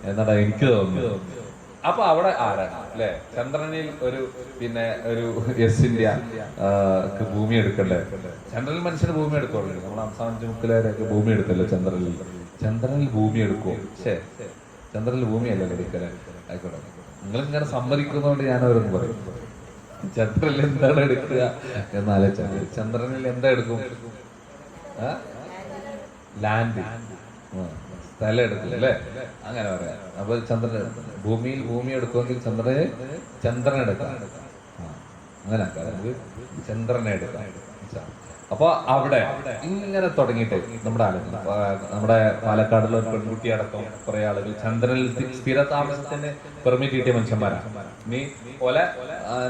എന്നാണ് എനിക്ക് തോന്നുന്നത്. അപ്പൊ അവിടെ ആരാണ് അല്ലെ? ചന്ദ്രനിൽ ഒരു ഇന്ത്യ ഭൂമി എടുക്കണ്ടേ? ചന്ദ്രനിൽ മനുഷ്യന് ഭൂമി എടുത്തോളൂ. നമ്മൾ അവസാന മുക്കിലൊക്കെ ഭൂമി എടുത്തല്ലോ ചന്ദ്രനിൽ ഭൂമി എടുക്കുമോ? ചന്ദ്രനിൽ ഭൂമിയല്ലേ എടുക്കലേ? ആയിക്കോട്ടെ, നിങ്ങളിങ്ങനെ സമ്മതിക്കുന്നതുകൊണ്ട് ഞാൻ അവരൊന്നും പറയും. ചന്ദ്രനിൽ എന്താണ് എടുക്കുക എന്നാലോചിച്ചാൽ ചന്ദ്രനിൽ എന്താ എടുക്കും? ലാൻഡ്, സ്ഥലം എടുക്കില്ല അല്ലേ? അങ്ങനെ പറയാം. അപ്പൊ ഭൂമിയിൽ ഭൂമി എടുക്കുമെങ്കിൽ ചന്ദ്രനെ എടുക്കാം. അങ്ങനെ ചന്ദ്രനെ എടുക്കാം. അപ്പൊ അവിടെ ഇങ്ങനെ തുടങ്ങിയിട്ട് നമ്മുടെ പാലക്കാടുള്ള ഒരു പെൺകുട്ടി അടക്കം കുറെ ആളുകൾ ചന്ദ്രനിൽ സ്ഥിര താമസത്തിന് പെർമിറ്റ് കിട്ടിയ മനുഷ്യന്മാരാണ്. നീ ഓലെ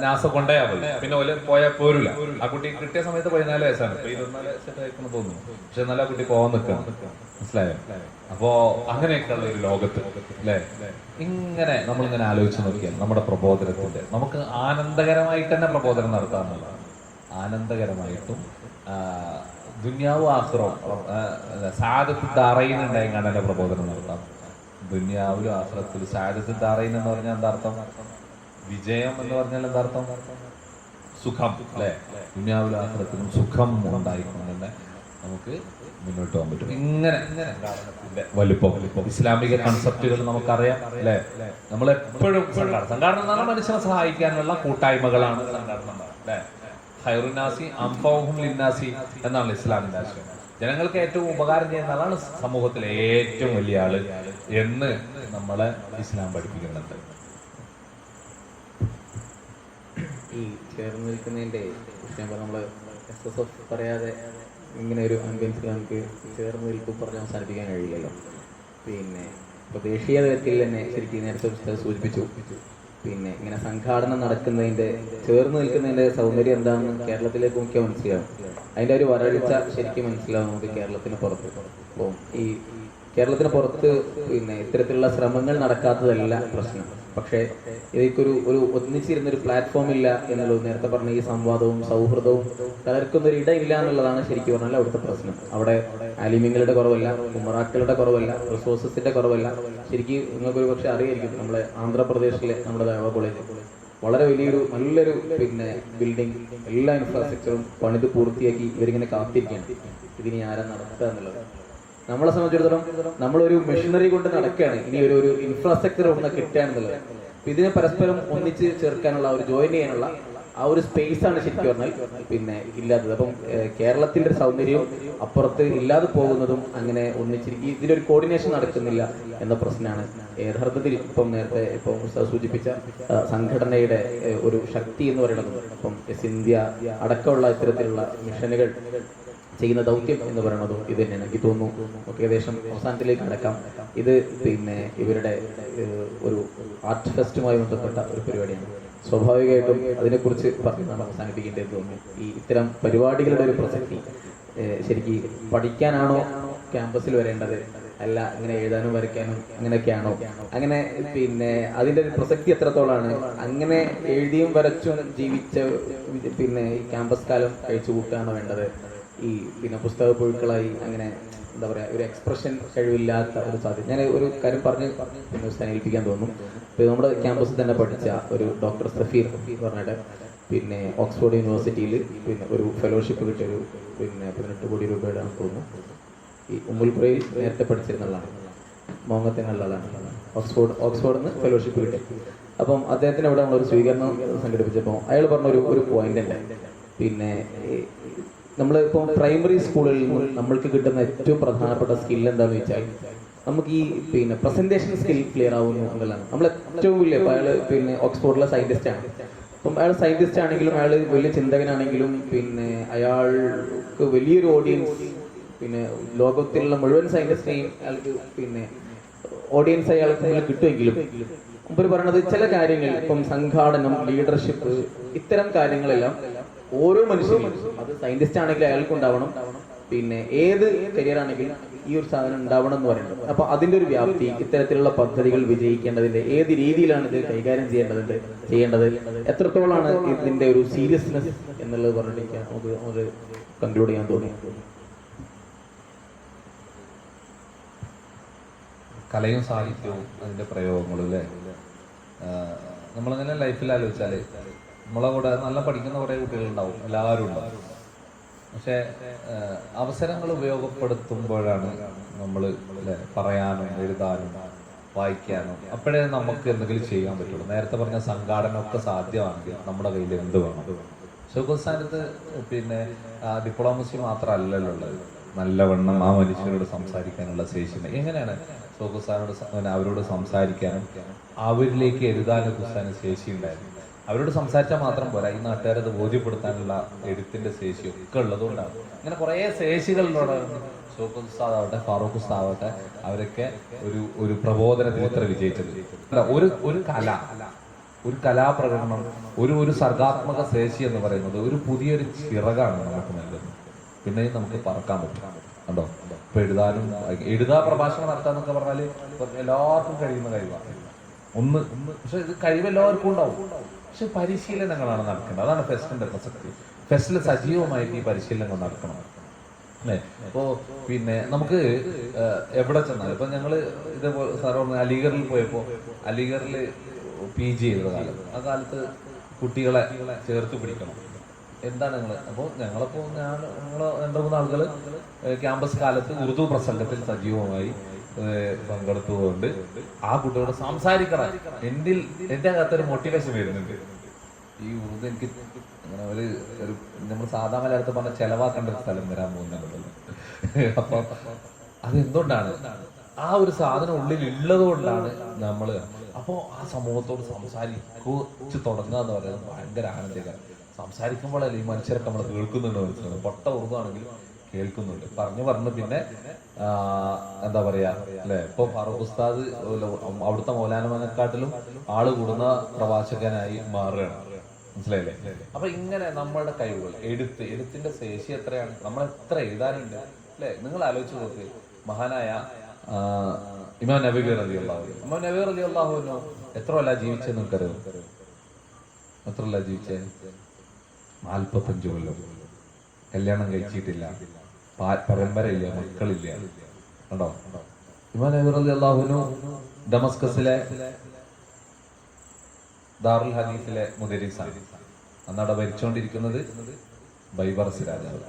നാസ കൊണ്ടേ പോയി, പിന്നെ ഓല പോയാൽ പോരൂല. ആ കുട്ടി കിട്ടിയ സമയത്ത് 14 വയസ്സാണ്, 24 വയസ്സായിക്കുന്നു തോന്നുന്നു. പക്ഷെ എന്നാലും ആ കുട്ടി പോകാൻ നിൽക്കണം, മനസ്സിലായോ? അപ്പോ അങ്ങനെയൊക്കെയുള്ള ഒരു ലോകത്ത് അല്ലെ, ഇങ്ങനെ നമ്മളിങ്ങനെ ആലോചിച്ച് നോക്കിയാൽ നമ്മുടെ പ്രബോധനത്തിന്റെ നമുക്ക് ആനന്ദകരമായിട്ട് തന്നെ പ്രബോധനം നടത്താമെന്നുള്ളതാണ്. ആനന്ദകരമായിട്ടും ദുന്യാവും ആഖിറവും സാദത്ത് ദാറൈൻ ഉണ്ടായിങ്ങാണ്ട് തന്നെ പ്രബോധനം നടത്താം. ദുന്യാവിലും ആഖിറത്തിലും സാദത്ത് ദാറൈൻ എന്ന് പറഞ്ഞാൽ എന്താ അർത്ഥം? വിജയം എന്ന് പറഞ്ഞാൽ എന്താ അർത്ഥം? സുഖം അല്ലെ? ദുന്യാവിലും ആഖിറത്തിലും സുഖം ഉണ്ടായിക്കൊണ്ട് തന്നെ നമുക്ക് മുന്നോട്ട് പോകാൻ പറ്റും. ഇങ്ങനെ സംഘാടനത്തിന്റെ വലുപ്പം ഇസ്ലാമിക കൺസെപ്റ്റുകൾ നമുക്കറിയാം അല്ലെ. നമ്മളെപ്പോഴും സംഘാടനം എന്ന് പറഞ്ഞാൽ മനുഷ്യനെ സഹായിക്കാനുള്ള കൂട്ടായ്മകളാണ് സംഘാടനം അല്ലെ. ഖൈറുന്നാസി അൻഫഉഹും ലിന്നാസി എന്നാണ് ഇസ്ലാമിന്റെ ആശയം. ജനങ്ങൾക്ക് ഏറ്റവും ഉപകാരം ചെയ്യുന്ന ആളാണ് സമൂഹത്തിലെ ഏറ്റവും വലിയ ആള് എന്ന് നമ്മളെ ഇസ്ലാം പഠിപ്പിക്കുന്നുണ്ട്. ഈ ചേർന്ന് നിൽക്കുന്നതിൻ്റെ വിഷയം നമ്മൾ SSF പറയാതെ ഇങ്ങനെ ഒരു ആംബിയൻസിൽ നമുക്ക് ചേർന്ന് നിൽക്കും പറഞ്ഞ് അവസാനിപ്പിക്കാൻ കഴിയില്ലല്ലോ. പിന്നെ ഇപ്പോൾ ദേശീയ തലത്തിൽ തന്നെ ശരിക്കും നേരത്തെ പുസ്തകം സൂചിപ്പിച്ചു. പിന്നെ ഇങ്ങനെ സംഘാടനം നടക്കുന്നതിൻ്റെ ചേർന്ന് നിൽക്കുന്നതിൻ്റെ സൗന്ദര്യം എന്താണെന്ന് കേരളത്തിലേക്ക് നോക്കിയാൽ മനസ്സിലാവും. അതിൻ്റെ ഒരു വരൾച്ച ശരിക്കും മനസ്സിലാവും നമുക്ക് കേരളത്തിന് പുറത്ത്. അപ്പോൾ ഈ കേരളത്തിന് പുറത്ത് പിന്നെ ഇത്തരത്തിലുള്ള ശ്രമങ്ങൾ നടക്കാത്തതല്ല പ്രശ്നം. പക്ഷേ ഇതിക്കൊരു ഒന്നിച്ചിരുന്നൊരു പ്ലാറ്റ്ഫോം ഇല്ല എന്നുള്ളത്, നേരത്തെ പറഞ്ഞ ഈ സംവാദവും സൗഹൃദവും കലർക്കുന്നൊരു ഇടയില്ല എന്നുള്ളതാണ് ശരിക്കും പറഞ്ഞാൽ അവിടുത്തെ പ്രശ്നം. അവിടെ ആലിമ്യങ്ങളുടെ കുറവല്ല, ഉമറാക്കളുടെ കുറവല്ല, റിസോഴ്സസിന്റെ കുറവല്ല. ശരിക്കും നിങ്ങൾക്കൊരു പക്ഷെ അറിയായിരിക്കും, നമ്മളെ ആന്ധ്രാപ്രദേശിലെ നമ്മുടെ ദാവ കോളേജ് വളരെ നല്ലൊരു പിന്നെ ബിൽഡിംഗ്, എല്ലാ ഇൻഫ്രാസ്ട്രക്ചറും പണിത് പൂർത്തിയാക്കി ഇവരിങ്ങനെ കാത്തിരിക്കുകയാണ് ഇതിനി ആരാ നടത്തുക എന്നുള്ളത്. നമ്മളെ സംബന്ധിച്ചിടത്തോളം നമ്മളൊരു മെഷീനറി കൊണ്ട് നടക്കുകയാണ്, ഇനി ഒരു ഇൻഫ്രാസ്ട്രക്ചർ ഒന്ന് കിട്ടുകയാണെന്നുള്ളത്. ഇതിനെ പരസ്പരം ഒന്നിച്ച് ചേർക്കാനുള്ള ജോയിൻ ചെയ്യാനുള്ള ആ ഒരു സ്പേസ് ആണ് ശരിക്കും പറഞ്ഞാൽ പിന്നെ ഇല്ലാത്തത്. അപ്പം കേരളത്തിന്റെ ഒരു സൗന്ദര്യവും അപ്പുറത്ത് ഇല്ലാതെ പോകുന്നതും അങ്ങനെ ഒന്നിച്ചിരിക്കും, ഇതിലൊരു കോർഡിനേഷൻ നടക്കുന്നില്ല എന്ന പ്രശ്നമാണ് യഥാർത്ഥത്തിൽ. നേരത്തെ സൂചിപ്പിച്ച സംഘടനയുടെ ഒരു ശക്തി എന്ന് പറയുന്നത്, ഇന്ത്യ അടക്കമുള്ള ഇത്തരത്തിലുള്ള മിഷനുകൾ ചെയ്യുന്ന ദൗത്യം എന്ന് പറയുന്നതും ഇത് തന്നെയാണ്. എനിക്ക് തോന്നുന്നു നമുക്ക് ഏകദേശം അവസാനത്തിലേക്ക് അടക്കാം. ഇത് പിന്നെ ഇവരുടെ ഒരു ആർട്ട് ഫെസ്റ്റുമായി ബന്ധപ്പെട്ട ഒരു പരിപാടിയാണ്. സ്വാഭാവികമായിട്ടും അതിനെക്കുറിച്ച് പറഞ്ഞ് നമ്മൾ അവസാനിപ്പിക്കേണ്ടത് തോന്നുന്നു. ഇത്തരം പരിപാടികളുടെ ഒരു പ്രസക്തി ശരിക്കും പഠിക്കാനാണോ ക്യാമ്പസിൽ വരേണ്ടത്, അല്ല ഇങ്ങനെ എഴുതാനും വരയ്ക്കാനും അങ്ങനെയൊക്കെയാണോ? അങ്ങനെ പിന്നെ അതിൻ്റെ ഒരു പ്രസക്തി എത്രത്തോളാണ്? അങ്ങനെ എഴുതിയും വരച്ചും ജീവിച്ച പിന്നെ ഈ ക്യാമ്പസ് കാലം കഴിച്ചു കൂട്ടുകയാണോ വേണ്ടത്? പിന്നെ പുസ്തക പുഴുക്കളായി അങ്ങനെ എന്താ പറയുക, ഒരു എക്സ്പ്രഷൻ കഴിവില്ലാത്ത ഒരു സാധ്യത. ഞാൻ ഒരു കാര്യം പറഞ്ഞ് പിന്നെ സ്ഥാനീകരിപ്പിക്കാൻ തോന്നുന്നു. ഇപ്പോൾ നമ്മുടെ ക്യാമ്പസിൽ തന്നെ പഠിച്ച ഒരു ഡോക്ടർ സഫീർ പറഞ്ഞിട്ട് പിന്നെ ഓക്സ്ഫോർഡ് യൂണിവേഴ്സിറ്റിയിൽ പിന്നെ ഒരു ഫെലോഷിപ്പ് കിട്ടിയൊരു പിന്നെ 18 കോടി രൂപയുടെ തോന്നുന്നു. ഈ ഉമ്മുൽപുരയിൽ നേരത്തെ പഠിച്ചിരുന്നതാണ്, മോങ്ങത്തിനുള്ള ആളാണ്. ഓക്സ്ഫോർഡിൽ നിന്ന് ഫെലോഷിപ്പ് കിട്ടി. അപ്പം അദ്ദേഹത്തിന് ഇവിടെ നമ്മളൊരു സ്വീകരണം സംഘടിപ്പിച്ചപ്പോൾ അയാൾ പറഞ്ഞൊരു പോയിന്റ് ഉണ്ട്. പിന്നെ നമ്മളിപ്പോൾ പ്രൈമറി സ്കൂളിൽ നിന്ന് നമ്മൾക്ക് കിട്ടുന്ന ഏറ്റവും പ്രധാനപ്പെട്ട സ്കിൽ എന്താണെന്ന് വെച്ചാൽ നമുക്ക് പിന്നെ പ്രസന്റേഷൻ സ്കിൽ ക്ലിയർ ആവുന്നു എന്നുള്ളതാണ്. നമ്മൾ ഏറ്റവും വലിയ അയാൾ പിന്നെ ഓക്സ്ഫോർഡിലെ സയന്റിസ്റ്റ് ആണ്. അയാൾ സയന്റിസ്റ്റ് ആണെങ്കിലും അയാൾ വലിയ ചിന്തകനാണെങ്കിലും പിന്നെ അയാൾക്ക് വലിയൊരു ഓഡിയൻസ്, പിന്നെ ലോകത്തിലുള്ള മുഴുവൻ സയന്റിസ്റ്റിനെയും അയാൾക്ക് പിന്നെ ഓഡിയൻസ് അയാൾക്ക് കിട്ടുമെങ്കിലും മുമ്പ് പറയുന്നത് ചില കാര്യങ്ങൾ സംഘാടനം, ലീഡർഷിപ്പ്, ഇത്തരം കാര്യങ്ങളെല്ലാം ഓരോ മനുഷ്യനും, അത് സയന്റിസ്റ്റ് ആണെങ്കിലും അയാൾക്ക് ഉണ്ടാവണം, പിന്നെ ഏത് കരിയർ ആണെങ്കിലും ഈ ഒരു സാധനം ഉണ്ടാവണം എന്ന് പറയുന്നത്. അപ്പൊ അതിന്റെ ഒരു വ്യാപ്തി, ഇത്തരത്തിലുള്ള പദ്ധതികൾ വിജയിക്കേണ്ടതിന്റെ ഏത് രീതിയിലാണ് ഇത് കൈകാര്യം ചെയ്യേണ്ടത്, എത്രത്തോളാണ് ഇതിന്റെ ഒരു സീരിയസ്നെസ് എന്നുള്ളത് പറഞ്ഞിട്ട് നമുക്ക് കൺക്ലൂഡ് ചെയ്യാൻ തോന്നി. കലയും സാഹിത്യവും അതിന്റെ പ്രയോഗങ്ങളും അല്ലേ. നമ്മളിങ്ങനെ ലൈഫിൽ ആലോചിച്ചാല് നമ്മളെ കൂടെ നല്ല പഠിക്കുന്ന കുറേ കുട്ടികളുണ്ടാവും, എല്ലാവരും ഉണ്ടാവും. പക്ഷെ അവസരങ്ങൾ ഉപയോഗപ്പെടുത്തുമ്പോഴാണ് നമ്മൾ പറയാനും എഴുതാനും വായിക്കാനും അപ്പോഴേ നമുക്ക് എന്തെങ്കിലും ചെയ്യാൻ പറ്റുള്ളൂ. നേരത്തെ പറഞ്ഞ സംഘാടനമൊക്കെ സാധ്യമാണെങ്കിൽ നമ്മുടെ കയ്യിൽ എന്ത് വേണം? ഷൗക്കത്ത് പിന്നെ ഡിപ്ലോമസി മാത്രമല്ലല്ലോ ഉള്ളത്, നല്ലവണ്ണം ആ മനുഷ്യരോട് സംസാരിക്കാനുള്ള ശേഷി. എങ്ങനെയാണ് ഷൗക്കത്ത് അവരോട് സംസാരിക്കാനും അവരിലേക്ക് എഴുതാനും കുസാനും ശേഷി ഉണ്ടായിരുന്നു? അവരോട് സംസാരിച്ചാൽ മാത്രം പോരാ, ഈ നാട്ടുകാരത് ബോധ്യപ്പെടുത്താനുള്ള എഴുത്തിന്റെ ശേഷി ഒക്കെ ഉള്ളതുകൊണ്ടാണ്. ഇങ്ങനെ കുറേ ശേഷികളിലൂടെ ഷൗക്കത്ത് ഉസ്താദ് ആവട്ടെ, ഫാറൂഖ് ഉസ്താദ് ആവട്ടെ, അവരൊക്കെ ഒരു പ്രബോധനത്തിൽ ഇത്ര വിജയിച്ചത്. ഒരു കലാപ്രകടനം, ഒരു സർഗാത്മക ശേഷി എന്ന് പറയുന്നത് ഒരു പുതിയൊരു ചിറകാണ് നമുക്ക് നൽകുന്നത്. പിന്നെയും നമുക്ക് പറക്കാൻ പറ്റും. കണ്ടോ, ഇപ്പൊ എഴുതാ പ്രഭാഷണം നടത്താന്നൊക്കെ പറഞ്ഞാല് എല്ലാവർക്കും കഴിയുന്ന കഴിവാണ്. പക്ഷെ ഇത് കഴിവ് എല്ലാവർക്കും ഉണ്ടാവും. പക്ഷെ പരിശീലനങ്ങളാണ് നടക്കേണ്ടത്. അതാണ് ഫെസ്റ്റിന്റെ പ്രസക്തി. ഫെസ്റ്റിൽ സജീവമായിട്ട് ഈ പരിശീലനങ്ങൾ നടക്കണം അല്ലേ. അപ്പോ പിന്നെ നമുക്ക് എവിടെ ചെന്നാലും ഇപ്പൊ ഞങ്ങള് ഇതേപോലെ സാറ് പറഞ്ഞ അലിഗറിൽ പോയപ്പോ, അലിഗറിൽ PG ചെയ്ത കാലം, ആ കാലത്ത് കുട്ടികളെ ചേർത്ത് പിടിക്കണം, എന്താണ് നിങ്ങൾ? അപ്പോൾ ഞങ്ങളപ്പോൾ ഞങ്ങൾ 2-3 ആളുകൾ ക്യാമ്പസ് കാലത്ത് ഉറുദു പ്രസംഗത്തിൽ സജീവമായി പങ്കെടുത്തുകൊണ്ട് ആ കുട്ടിയോട് സംസാരിക്കണം. എൻ്റെ അകത്തൊരു മോട്ടിവേഷൻ വരുന്നുണ്ട്. ഈ ഉറുദു എനിക്ക് അങ്ങനെ ഒരു നമ്മൾ സാധാ മലയാളത്തിൽ പറഞ്ഞ ചെലവാക്കേണ്ട ഒരു സ്ഥലം വരാൻ പോകുന്നുണ്ടല്ലോ. അപ്പൊ അതെന്തുകൊണ്ടാണ്? ആ ഒരു സാധനം ഉള്ളിൽ ഉള്ളത് കൊണ്ടാണ് നമ്മള്. അപ്പോൾ ആ സമൂഹത്തോട് സംസാരിച്ച് തുടങ്ങുക എന്ന് പറയുന്നത് ഭയങ്കര ആനന്ദകരം. സംസാരിക്കുമ്പോഴല്ലേ ഈ മനുഷ്യരൊക്കെ നമ്മൾ കേൾക്കുന്നുണ്ട്. മനസ്സിലാവും. പൊട്ട ഉറുദാണെങ്കിൽ കേൾക്കുന്നുണ്ട്. പറഞ്ഞ് പിന്നെ എന്താ പറയാ അല്ലെ, ഇപ്പൊ ഫാറൂഖ് ഉസ്താദ് അവിടുത്തെ മൗലാനമാനെക്കാട്ടിലും ആള് കൂടുന്ന പ്രവാചകനായി മാറുകയാണ്. മനസ്സിലായില്ലേ? അപ്പൊ ഇങ്ങനെ നമ്മളുടെ കഴിവുകൾ, എഴുത്തിന്റെ ശേഷി എത്രയാണ്, നമ്മൾ എത്ര എഴുതാനുണ്ട് അല്ലെ? നിങ്ങൾ ആലോചിച്ച് നോക്ക്. മഹാനായ ഇമാം നബവി റളിയല്ലാഹു അൻഹു, ഇമാം നബവി റളിയല്ലാഹു അൻഹു എത്ര അല്ല ജീവിച്ചെന്ന് നിങ്ങൾക്കറിയോ? എത്ര അല്ല ജീവിച്ചേ? 45 കൊല്ലം. കല്യാണം കഴിച്ചിട്ടില്ല, പരമ്പരയില്ല, മക്കളില്ല. കണ്ടോ? ഇമാം നബവി റളിയല്ലാഹു അൻഹു ഡമസ്കസിലെ ദാറുൽ ഹദീസിലെ മുദരിസാണ്. അന്നവിടെ ഭരിച്ചുകൊണ്ടിരിക്കുന്നത് ബൈബർസ് രാജാവ്.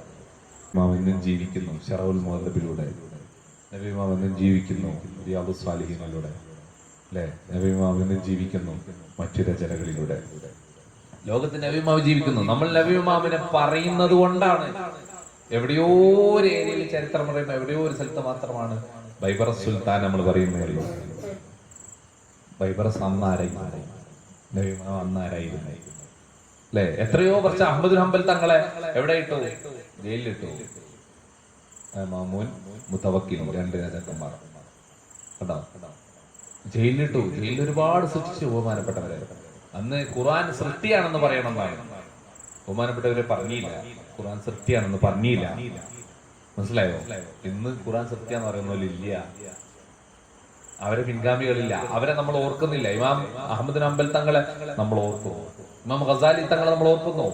ഇമാം ഇന്നും ജീവിക്കുന്നു ശറഉൽ മുഹദ്ദബിലൂടെ. നബി ഇമാം ഇന്നും ജീവിക്കുന്നു റിയാദുസ് സാലിഹീനിലൂടെ അല്ലെ? നബി ഇമാം ഇന്നും ജീവിക്കുന്നു മറ്റു രചനകളിലൂടെ. ലോകത്ത് നബി ഇമാം ജീവിക്കുന്നു. നമ്മൾ നബി ഇമാമിനെ പറയുന്നത് കൊണ്ടാണ്. എവിടെയോ ഒരു ഏരിയയിൽ ചരിത്രം പറയുമ്പോൾ എവിടെയോ ഒരു സ്ഥലത്ത് മാത്രമാണ് ബൈബറസ് സുൽത്താൻ നമ്മൾ പറയുന്നത്. ബൈബറസ് അന്നാരായിരുന്നു, നബി ഇമാം അന്നാരായിരുന്നു അല്ലെ? എത്രയോ വർഷം അഹ്മദുൽ ഹംബൽ തങ്ങളെ എവിടെ ഇട്ടു? ജയിലിലിട്ടു. മാമൂൻ മുതവക്കിൽ 2 രാജാക്കന്മാർ കേട്ടോ, ജയിലിലിട്ടു. ജയിലിൽ ഒരുപാട് ശിക്ഷിച്ചു ബഹുമാനപ്പെട്ടവരെ. അന്ന് ഖുർആൻ സൃഷ്ടിയാണെന്ന് പറയണമെന്നാണ് ബഹുമാനപ്പെട്ടവരെ പറഞ്ഞില്ല. ഖുർആൻ സൃഷ്ടിയാണെന്ന് പറഞ്ഞില്ല. മനസ്സിലായോ? ഇന്ന് ഖുർആൻ സൃഷ്ടിയാന്ന് പറയുന്നില്ല. അവരെ പിൻഗാമികളില്ല, അവരെ നമ്മൾ ഓർക്കുന്നില്ല. ഇമാം അഹമ്മദ് ഹംബൽ തങ്ങളെ നമ്മൾ ഓർക്കുന്നു. ഇമാം ഖസാലി തങ്ങളെ നമ്മൾ ഓർക്കുന്നു.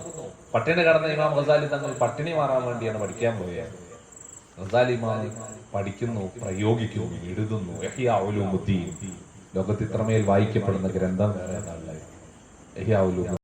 പട്ടിണി കടന്ന ഇമാം ഖസാലി തങ്ങൾ പട്ടിണി മാറാൻ വേണ്ടിയാണ് പഠിക്കാൻ പോയത്. ഖസാലി ഇമാം പഠിക്കുന്നു, പ്രയോഗിക്കുന്നു, എഴുതുന്നു. ഇഹ്യാ ഉലൂമുദ്ദീൻ, ലോകത്ത് ഇത്രമേൽ വായിക്കപ്പെടുന്ന ഗ്രന്ഥം ഇഹ്യാ ഉലൂമുദ്ദീൻ.